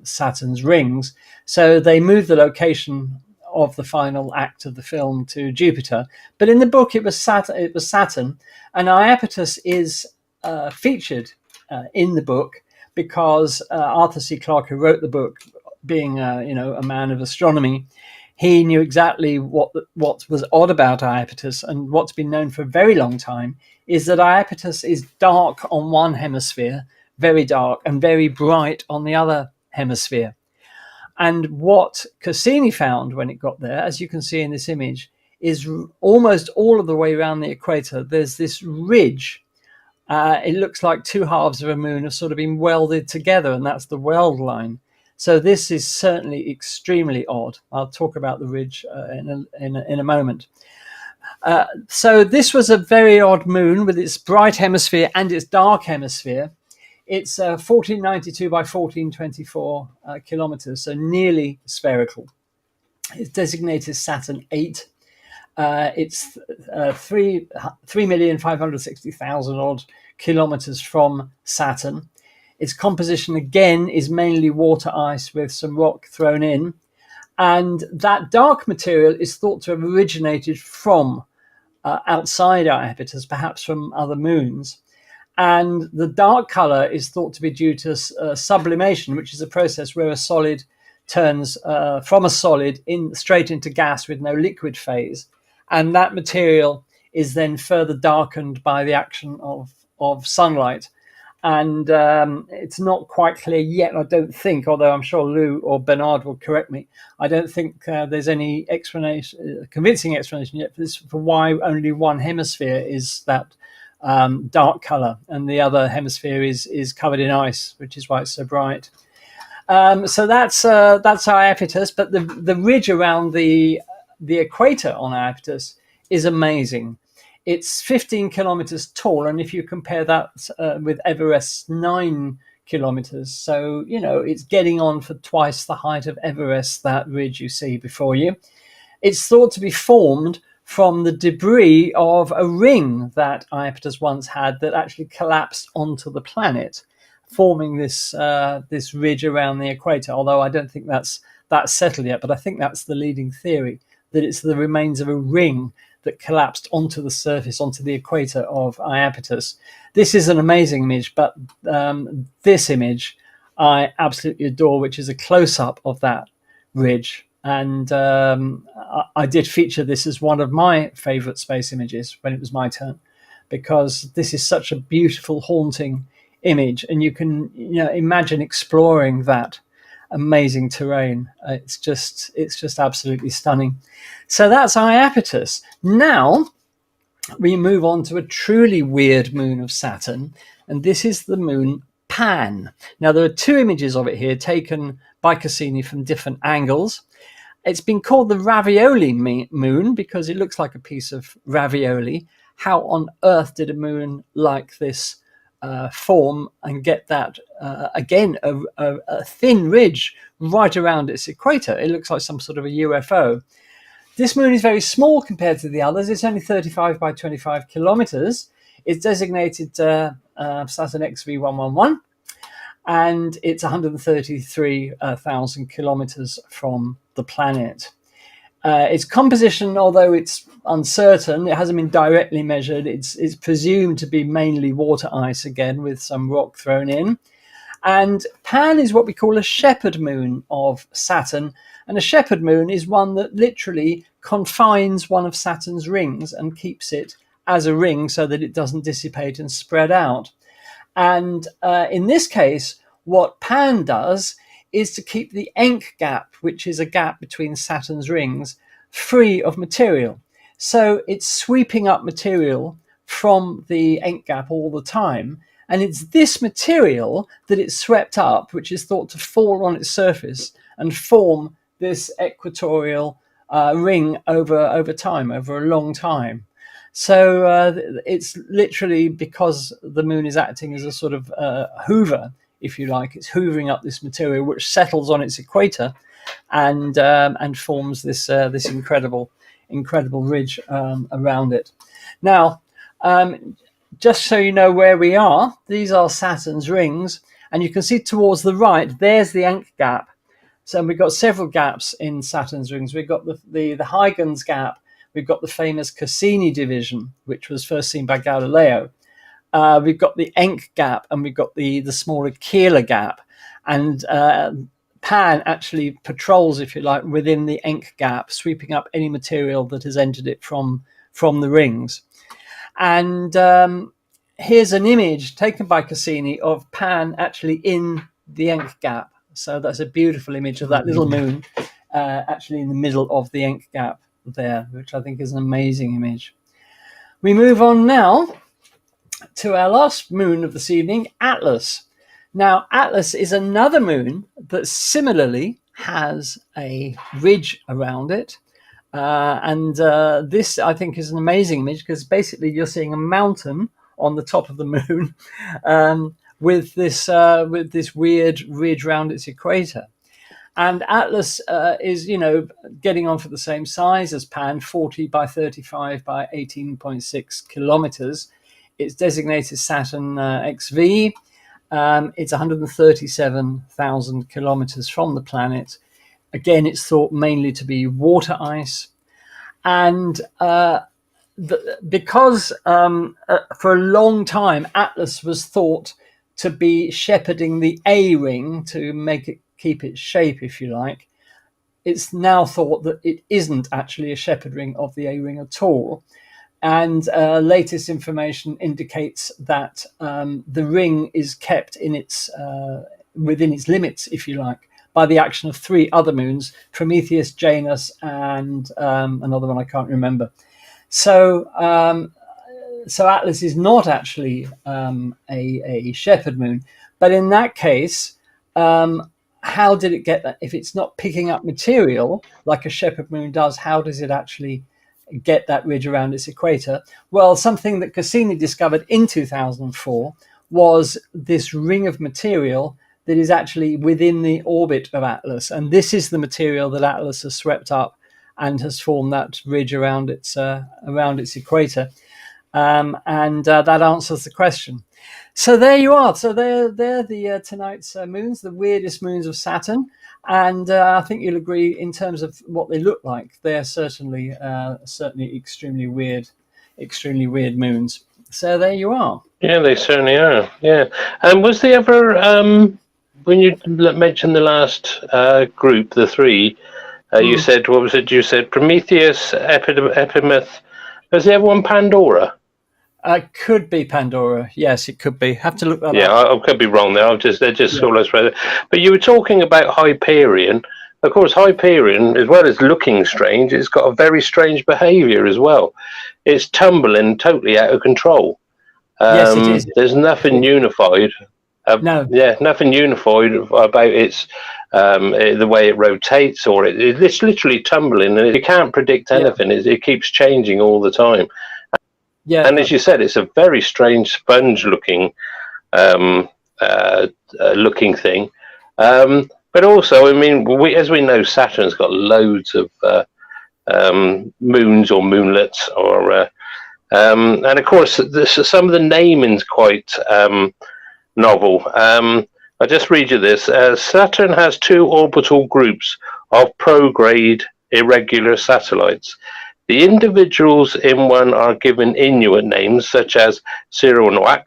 Saturn's rings. So they moved the location of the final act of the film to Jupiter, but in the book it was Saturn, and Iapetus is featured in the book because Arthur C. Clarke, who wrote the book, being a man of astronomy, he knew exactly what was odd about Iapetus, and what's been known for a very long time is that Iapetus is dark on one hemisphere, very dark, and very bright on the other hemisphere. And what Cassini found when it got there, as you can see in this image, is almost all of the way around the equator, there's this ridge. It looks like two halves of a moon have sort of been welded together, and that's the weld line. So this is certainly extremely odd. I'll talk about the ridge in a moment. So this was a very odd moon with its bright hemisphere and its dark hemisphere. It's 1492 by 1424 kilometers, so nearly spherical. It's designated Saturn 8. It's 3,560,000 odd kilometers from Saturn. Its composition, again, is mainly water ice with some rock thrown in. And that dark material is thought to have originated from outside Iapetus, perhaps from other moons. And the dark color is thought to be due to sublimation, which is a process where a solid turns from a solid straight into gas with no liquid phase. And that material is then further darkened by the action of sunlight. And it's not quite clear yet, I don't think, although I'm sure Lou or Bernard will correct me. I don't think there's any convincing explanation yet for why only one hemisphere is that dark color and the other hemisphere is covered in ice, which is why it's so bright. So that's Iapetus, but the ridge around the equator on Iapetus is amazing. It's 15 kilometers tall, and if you compare that with Everest's 9 kilometers, so it's getting on for twice the height of Everest, that ridge you see before you. It's thought to be formed from the debris of a ring that Iapetus once had that actually collapsed onto the planet, forming this ridge around the equator. Although I don't think that's settled yet, but I think that's the leading theory, that it's the remains of a ring that collapsed onto the surface, onto the equator of Iapetus. This is an amazing image, but this image I absolutely adore, which is a close-up of that ridge. And I did feature this as one of my favorite space images when it was my turn, because this is such a beautiful, haunting image. And you can imagine exploring that amazing terrain. It's just absolutely stunning. So that's Iapetus. Now we move on to a truly weird moon of Saturn, and this is the moon Pan. Now there are two images of it here taken by Cassini from different angles. It's been called the ravioli moon because it looks like a piece of ravioli. How on earth did a moon like this form and get that again a thin ridge right around its equator? It looks like some sort of a UFO. This moon is very small compared to the others. It's only 35 by 25 kilometers. It's designated Saturn XV111, and it's 133,000 kilometers from the planet. Its composition, although it's uncertain, it hasn't been directly measured. It's presumed to be mainly water ice again, with some rock thrown in. And Pan is what we call a shepherd moon of Saturn. And a shepherd moon is one that literally confines one of Saturn's rings and keeps it as a ring so that it doesn't dissipate and spread out. And in this case, what Pan does is to keep the Encke gap, which is a gap between Saturn's rings, free of material. So it's sweeping up material from the Encke gap all the time. And it's this material that it's swept up, which is thought to fall on its surface and form this equatorial ring over time, over a long time. So it's literally, because the moon is acting as a sort of hoover, if you like, it's hoovering up this material which settles on its equator and forms this incredible ridge around it. Now, just so you know where we are, these are Saturn's rings, and you can see towards the right, there's the Encke gap. So we've got several gaps in Saturn's rings. We've got the Huygens gap. We've got the famous Cassini division, which was first seen by Galileo. We've got the Encke gap, and we've got the smaller Keeler gap. And Pan actually patrols, if you like, within the Encke gap, sweeping up any material that has entered it from the rings. And here's an image taken by Cassini of Pan actually in the Encke gap. So that's a beautiful image of that little moon actually in the middle of the Encke gap there, which I think is an amazing image. We move on now to our last moon of this evening, Atlas. Now, Atlas is another moon that similarly has a ridge around it. This, I think, is an amazing image because basically you're seeing a mountain on the top of the moon with this weird ridge around its equator. And Atlas is, getting on for the same size as Pan, 40 by 35 by 18.6 kilometers. It's designated Saturn XV. It's 137,000 kilometers from the planet. Again, it's thought mainly to be water ice. And because for a long time, Atlas was thought to be shepherding the A ring to make it keep its shape, if you like, it's now thought that it isn't actually a shepherd ring of the A ring at all. And latest information indicates that the ring is kept in its within its limits, if you like, by the action of three other moons, Prometheus, Janus, and another one I can't remember. So Atlas is not actually a shepherd moon. But in that case, how did it get that? If it's not picking up material like a shepherd moon does, how does it actually get that ridge around its equator? Well, something that Cassini discovered in 2004 was this ring of material that is actually within the orbit of Atlas. And this is the material that Atlas has swept up and has formed that ridge around its equator. That answers the question. So there you are. So they're the tonight's moons, the weirdest moons of Saturn. And I think you'll agree in terms of what they look like. They're certainly extremely weird moons. So there you are. Yeah, they certainly are. Yeah. And was there ever, when you mentioned the last group, the three, you said, what was it? You said Prometheus, Epimeth. Was there ever one Pandora? Could be Pandora. Yes, it could be. Have to look that up. Yeah, I could be wrong there. They're just sort of spread. But you were talking about Hyperion. Of course, Hyperion, as well as looking strange, it's got a very strange behaviour as well. It's tumbling totally out of control. Yes, it is. There's nothing unified. No. Yeah, nothing unified about its the way it rotates, or it's literally tumbling, and you can't predict anything. Yeah. It keeps changing all the time. Yeah, and as you said, it's a very strange sponge-looking looking thing. But also, I mean, as we know, Saturn's got loads of moons or moonlets, and of course, some of the naming's quite novel. I'll just read you this. Saturn has two orbital groups of prograde irregular satellites. The individuals in one are given Inuit names such as Sironwak,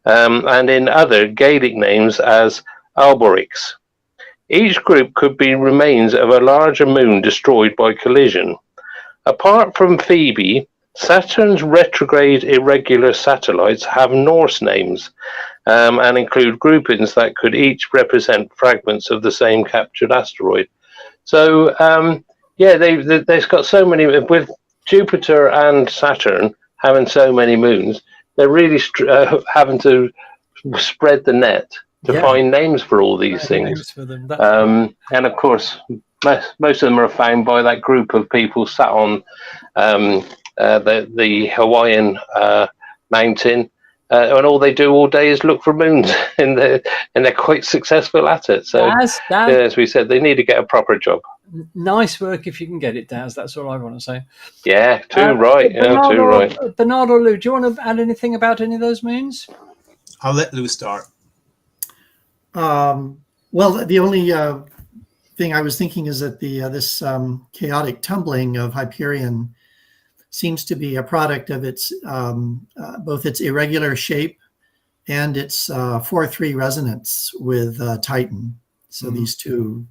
and in other Gaelic names as Alborix. Each group could be remains of a larger moon destroyed by collision. Apart from Phoebe, Saturn's retrograde irregular satellites have Norse names and include groupings that could each represent fragments of the same captured asteroid. So, they've got so many, with Jupiter and Saturn having so many moons, they're really having to spread the net to find names for all these things. For them. And of course, most of them are found by that group of people sat on the Hawaiian mountain, and all they do all day is look for moons, and they're quite successful at it. So, as we said, they need to get a proper job. Nice work if you can get it, Daz. That's all I want to say. Yeah, too right. Bernard or Lou, do you want to add anything about any of those moons? I'll let Lou start. Well, the only thing I was thinking is that this chaotic tumbling of Hyperion seems to be a product of its both its irregular shape and its 4-3 resonance with Titan. So these two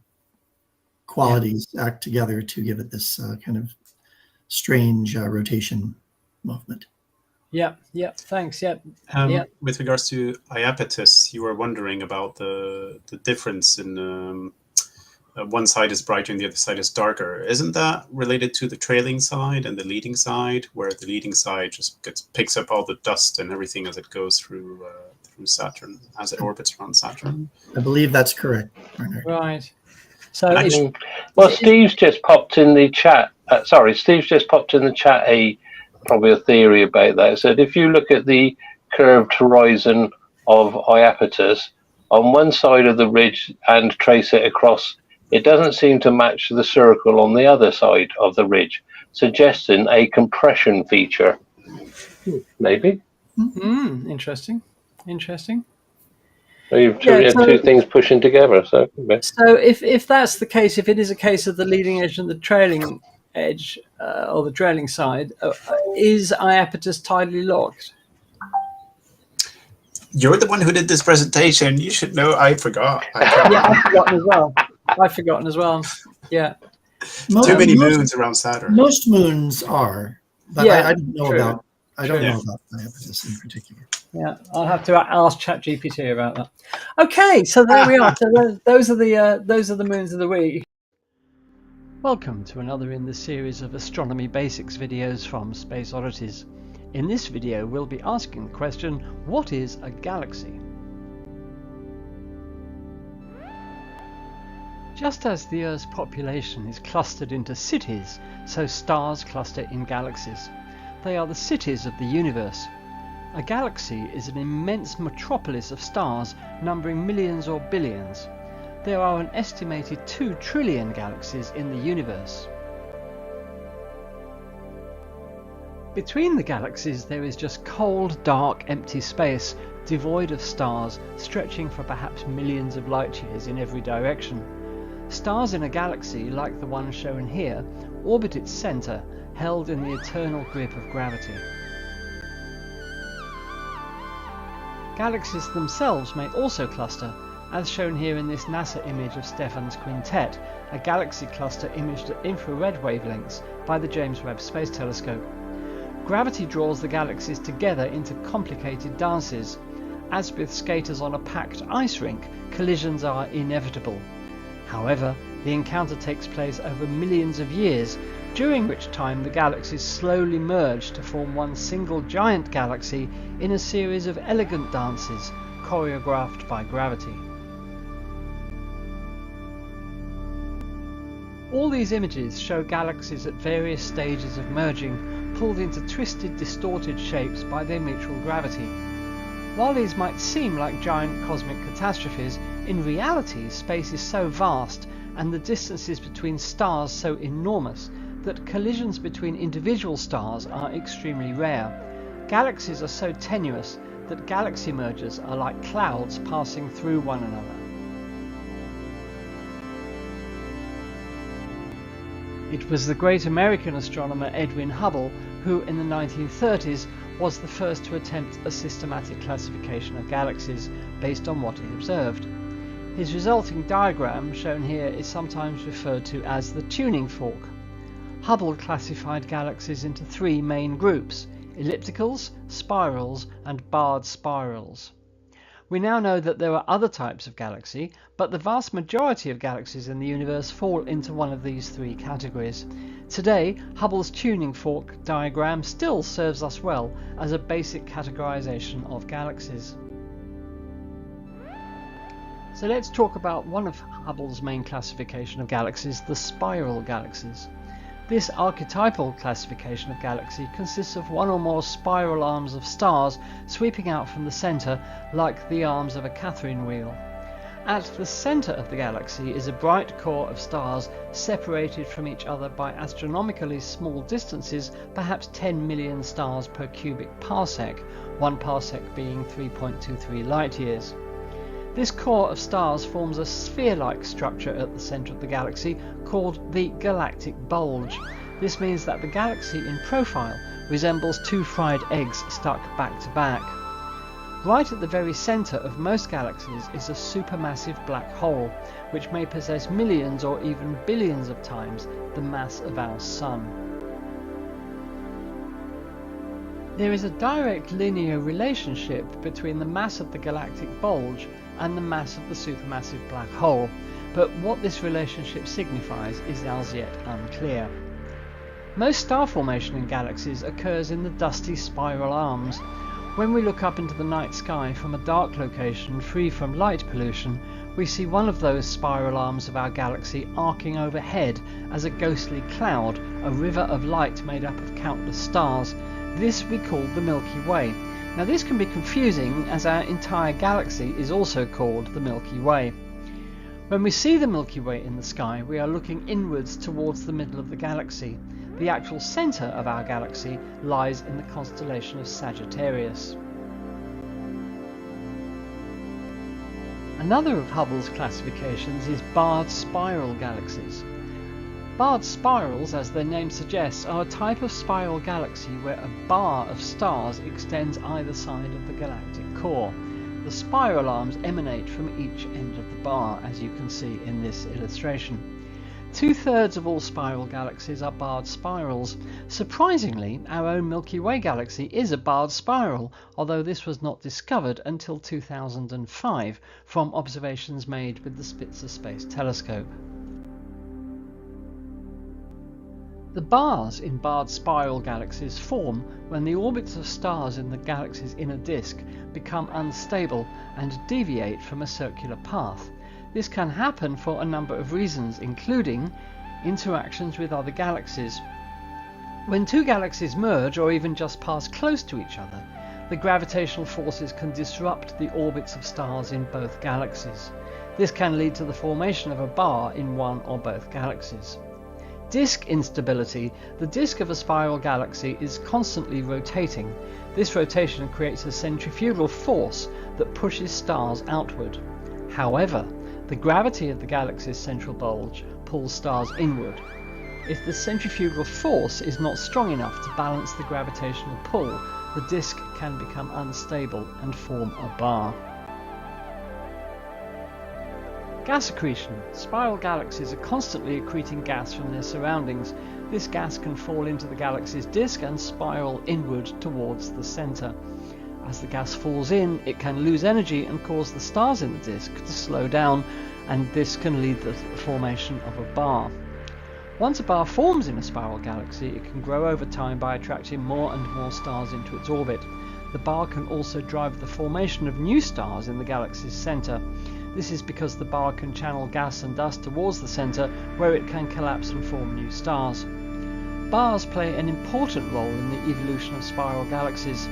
qualities act together to give it this kind of strange rotation movement. Yeah. Thanks. Yeah. With regards to Iapetus, you were wondering about the difference in one side is brighter and the other side is darker. Isn't that related to the trailing side and the leading side, where the leading side just picks up all the dust and everything as it goes through Saturn, as it orbits around Saturn? I believe that's correct, Bernard. Right. So, Steve's just popped in the chat. Steve's just popped in the chat probably a theory about that. It said if you look at the curved horizon of Iapetus on one side of the ridge and trace it across, it doesn't seem to match the circle on the other side of the ridge, suggesting a compression feature. Maybe. Interesting. So you've two things pushing together. So if that's the case, if it is a case of the leading edge and the trailing edge, or the trailing side, is Iapetus tidally locked? You're the one who did this presentation. You should know. I forgot. I've forgotten as well. Yeah. Too many moons around Saturn. Most moons are, but I don't know about. I don't know about Iapetus in particular. Yeah, I'll have to ask ChatGPT about that. Okay, so there we are. So those are the moons of the week. Welcome to another in the series of astronomy basics videos from Space Oddities. In this video, we'll be asking the question, what is a galaxy? Just as the Earth's population is clustered into cities, so stars cluster in galaxies. They are the cities of the universe. A galaxy is an immense metropolis of stars numbering millions or billions. There are an estimated 2 trillion galaxies in the universe. Between the galaxies there is just cold, dark, empty space, devoid of stars, stretching for perhaps millions of light years in every direction. Stars in a galaxy, like the one shown here, orbit its centre, held in the eternal grip of gravity. Galaxies themselves may also cluster, as shown here in this NASA image of Stephan's quintet, a galaxy cluster imaged at infrared wavelengths by the James Webb Space Telescope. Gravity draws the galaxies together into complicated dances. As with skaters on a packed ice rink, collisions are inevitable. However, the encounter takes place over millions of years, during which time the galaxies slowly merge to form one single giant galaxy in a series of elegant dances choreographed by gravity. All these images show galaxies at various stages of merging, pulled into twisted, distorted shapes by their mutual gravity. While these might seem like giant cosmic catastrophes, in reality space is so vast and the distances between stars so enormous that collisions between individual stars are extremely rare. Galaxies are so tenuous that galaxy mergers are like clouds passing through one another. It was the great American astronomer Edwin Hubble who, in the 1930s, was the first to attempt a systematic classification of galaxies based on what he observed. His resulting diagram, shown here, is sometimes referred to as the tuning fork. Hubble classified galaxies into 3 main groups: ellipticals, spirals, and barred spirals. We now know that there are other types of galaxy, but the vast majority of galaxies in the universe fall into one of these 3 categories. Today, Hubble's tuning fork diagram still serves us well as a basic categorization of galaxies. So let's talk about one of Hubble's main classification of galaxies, the spiral galaxies. This archetypal classification of galaxy consists of one or more spiral arms of stars sweeping out from the centre like the arms of a Catherine wheel. At the centre of the galaxy is a bright core of stars separated from each other by astronomically small distances, perhaps 10 million stars per cubic parsec, 1 parsec being 3.23 light years. This core of stars forms a sphere-like structure at the centre of the galaxy called the galactic bulge. This means that the galaxy in profile resembles 2 fried eggs stuck back to back. Right at the very centre of most galaxies is a supermassive black hole, which may possess millions or even billions of times the mass of our Sun. There is a direct linear relationship between the mass of the galactic bulge and the mass of the supermassive black hole, but what this relationship signifies is as yet unclear. Most star formation in galaxies occurs in the dusty spiral arms. When we look up into the night sky from a dark location free from light pollution, we see one of those spiral arms of our galaxy arcing overhead as a ghostly cloud, a river of light made up of countless stars. This we call the Milky Way. Now this can be confusing, as our entire galaxy is also called the Milky Way. When we see the Milky Way in the sky, we are looking inwards towards the middle of the galaxy. The actual centre of our galaxy lies in the constellation of Sagittarius. Another of Hubble's classifications is barred spiral galaxies. Barred spirals, as their name suggests, are a type of spiral galaxy where a bar of stars extends either side of the galactic core. The spiral arms emanate from each end of the bar, as you can see in this illustration. 2/3 of all spiral galaxies are barred spirals. Surprisingly, our own Milky Way galaxy is a barred spiral, although this was not discovered until 2005 from observations made with the Spitzer Space Telescope. The bars in barred spiral galaxies form when the orbits of stars in the galaxy's inner disk become unstable and deviate from a circular path. This can happen for a number of reasons, including interactions with other galaxies. When two galaxies merge or even just pass close to each other, the gravitational forces can disrupt the orbits of stars in both galaxies. This can lead to the formation of a bar in one or both galaxies. Disk instability. The disk of a spiral galaxy is constantly rotating. This rotation creates a centrifugal force that pushes stars outward. However, the gravity of the galaxy's central bulge pulls stars inward. If the centrifugal force is not strong enough to balance the gravitational pull, the disk can become unstable and form a bar. Gas accretion. Spiral galaxies are constantly accreting gas from their surroundings. This gas can fall into the galaxy's disk and spiral inward towards the centre. As the gas falls in, it can lose energy and cause the stars in the disk to slow down, and this can lead to the formation of a bar. Once a bar forms in a spiral galaxy, it can grow over time by attracting more and more stars into its orbit. The bar can also drive the formation of new stars in the galaxy's centre. This is because the bar can channel gas and dust towards the centre, where it can collapse and form new stars. Bars play an important role in the evolution of spiral galaxies.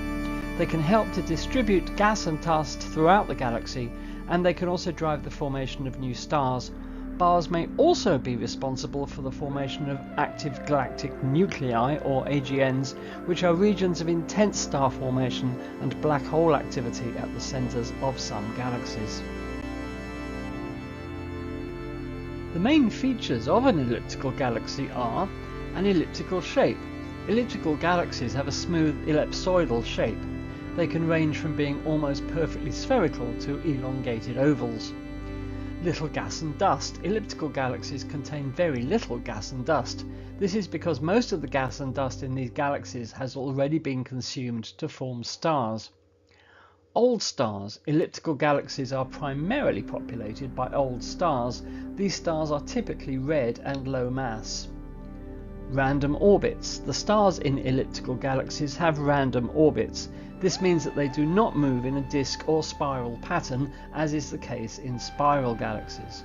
They can help to distribute gas and dust throughout the galaxy, and they can also drive the formation of new stars. Bars may also be responsible for the formation of active galactic nuclei, or AGNs, which are regions of intense star formation and black hole activity at the centres of some galaxies. The main features of an elliptical galaxy are an elliptical shape. Elliptical galaxies have a smooth ellipsoidal shape. They can range from being almost perfectly spherical to elongated ovals. Little gas and dust. Elliptical galaxies contain very little gas and dust. This is because most of the gas and dust in these galaxies has already been consumed to form stars. Old stars. Elliptical galaxies are primarily populated by old stars. These stars are typically red and low mass. Random orbits. The stars in elliptical galaxies have random orbits. This means that they do not move in a disk or spiral pattern, as is the case in spiral galaxies.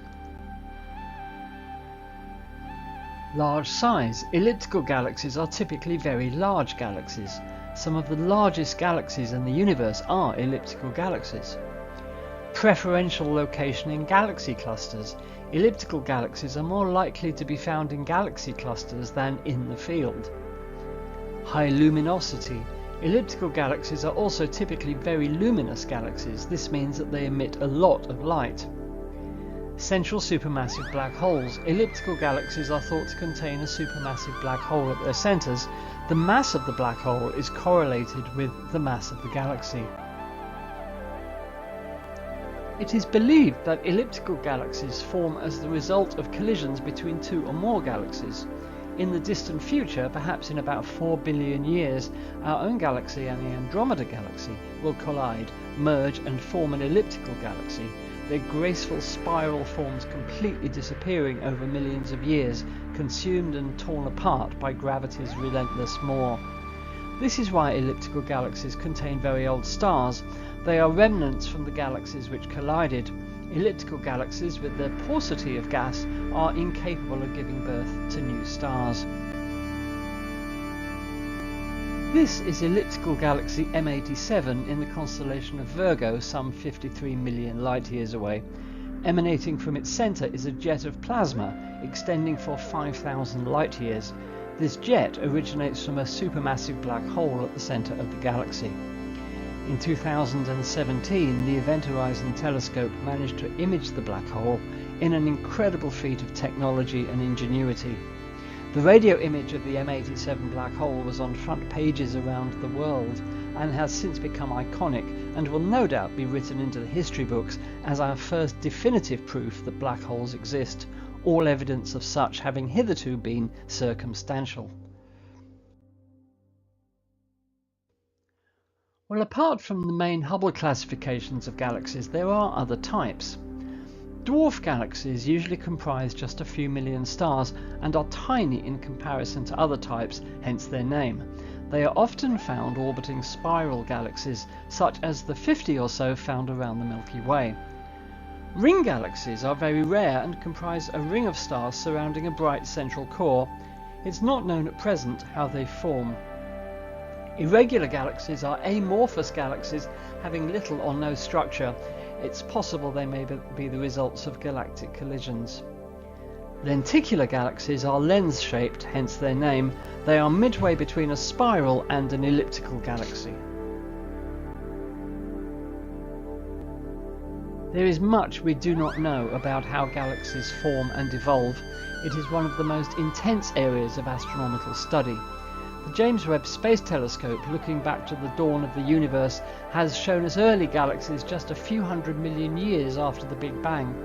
Large size. Elliptical galaxies are typically very large galaxies. Some of the largest galaxies in the universe are elliptical galaxies. Preferential location in galaxy clusters. Elliptical galaxies are more likely to be found in galaxy clusters than in the field. High luminosity. Elliptical galaxies are also typically very luminous galaxies. This means that they emit a lot of light. Central supermassive black holes. Elliptical galaxies are thought to contain a supermassive black hole at their centres. The mass of the black hole is correlated with the mass of the galaxy. It is believed that elliptical galaxies form as the result of collisions between two or more galaxies. In the distant future, perhaps in about 4 billion years, our own galaxy and the Andromeda galaxy will collide, merge and form an elliptical galaxy, their graceful spiral forms completely disappearing over millions of years, consumed and torn apart by gravity's relentless maw. This is why elliptical galaxies contain very old stars. They are remnants from the galaxies which collided. Elliptical galaxies with their paucity of gas are incapable of giving birth to new stars. This is elliptical galaxy M87 in the constellation of Virgo, some 53 million light-years away. Emanating from its centre is a jet of plasma extending for 5,000 light-years. This jet originates from a supermassive black hole at the centre of the galaxy. In 2017, the Event Horizon Telescope managed to image the black hole in an incredible feat of technology and ingenuity. The radio image of the M87 black hole was on front pages around the world and has since become iconic and will no doubt be written into the history books as our first definitive proof that black holes exist, all evidence of such having hitherto been circumstantial. Well, apart from the main Hubble classifications of galaxies, there are other types. Dwarf galaxies usually comprise just a few million stars and are tiny in comparison to other types, hence their name. They are often found orbiting spiral galaxies, such as the 50 or so found around the Milky Way. Ring galaxies are very rare and comprise a ring of stars surrounding a bright central core. It's not known at present how they form. Irregular galaxies are amorphous galaxies having little or no structure. It's possible they may be the results of galactic collisions. Lenticular galaxies are lens-shaped, hence their name. They are midway between a spiral and an elliptical galaxy. There is much we do not know about how galaxies form and evolve. It is one of the most intense areas of astronomical study. The James Webb Space Telescope, looking back to the dawn of the universe, has shown us early galaxies just a few 100 million years after the Big Bang.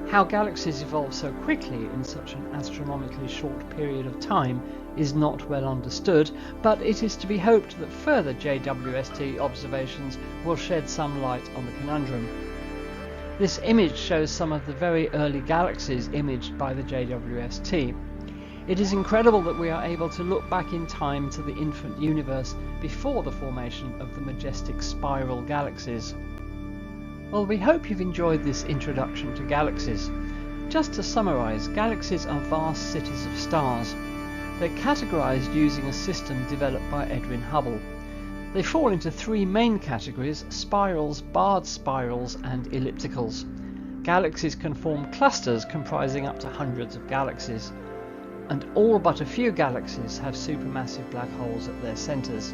How galaxies evolve so quickly in such an astronomically short period of time is not well understood, but it is to be hoped that further JWST observations will shed some light on the conundrum. This image shows some of the very early galaxies imaged by the JWST. It is incredible that we are able to look back in time to the infant universe before the formation of the majestic spiral galaxies. Well, we hope you've enjoyed this introduction to galaxies. Just to summarise, galaxies are vast cities of stars. They're categorised using a system developed by Edwin Hubble. They fall into three main categories: spirals, barred spirals and ellipticals. Galaxies can form clusters comprising up to hundreds of galaxies, and all but a few galaxies have supermassive black holes at their centres.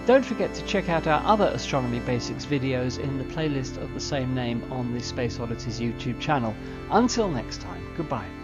Don't forget to check out our other Astronomy Basics videos in the playlist of the same name on the Space Oddities YouTube channel. Until next time, goodbye.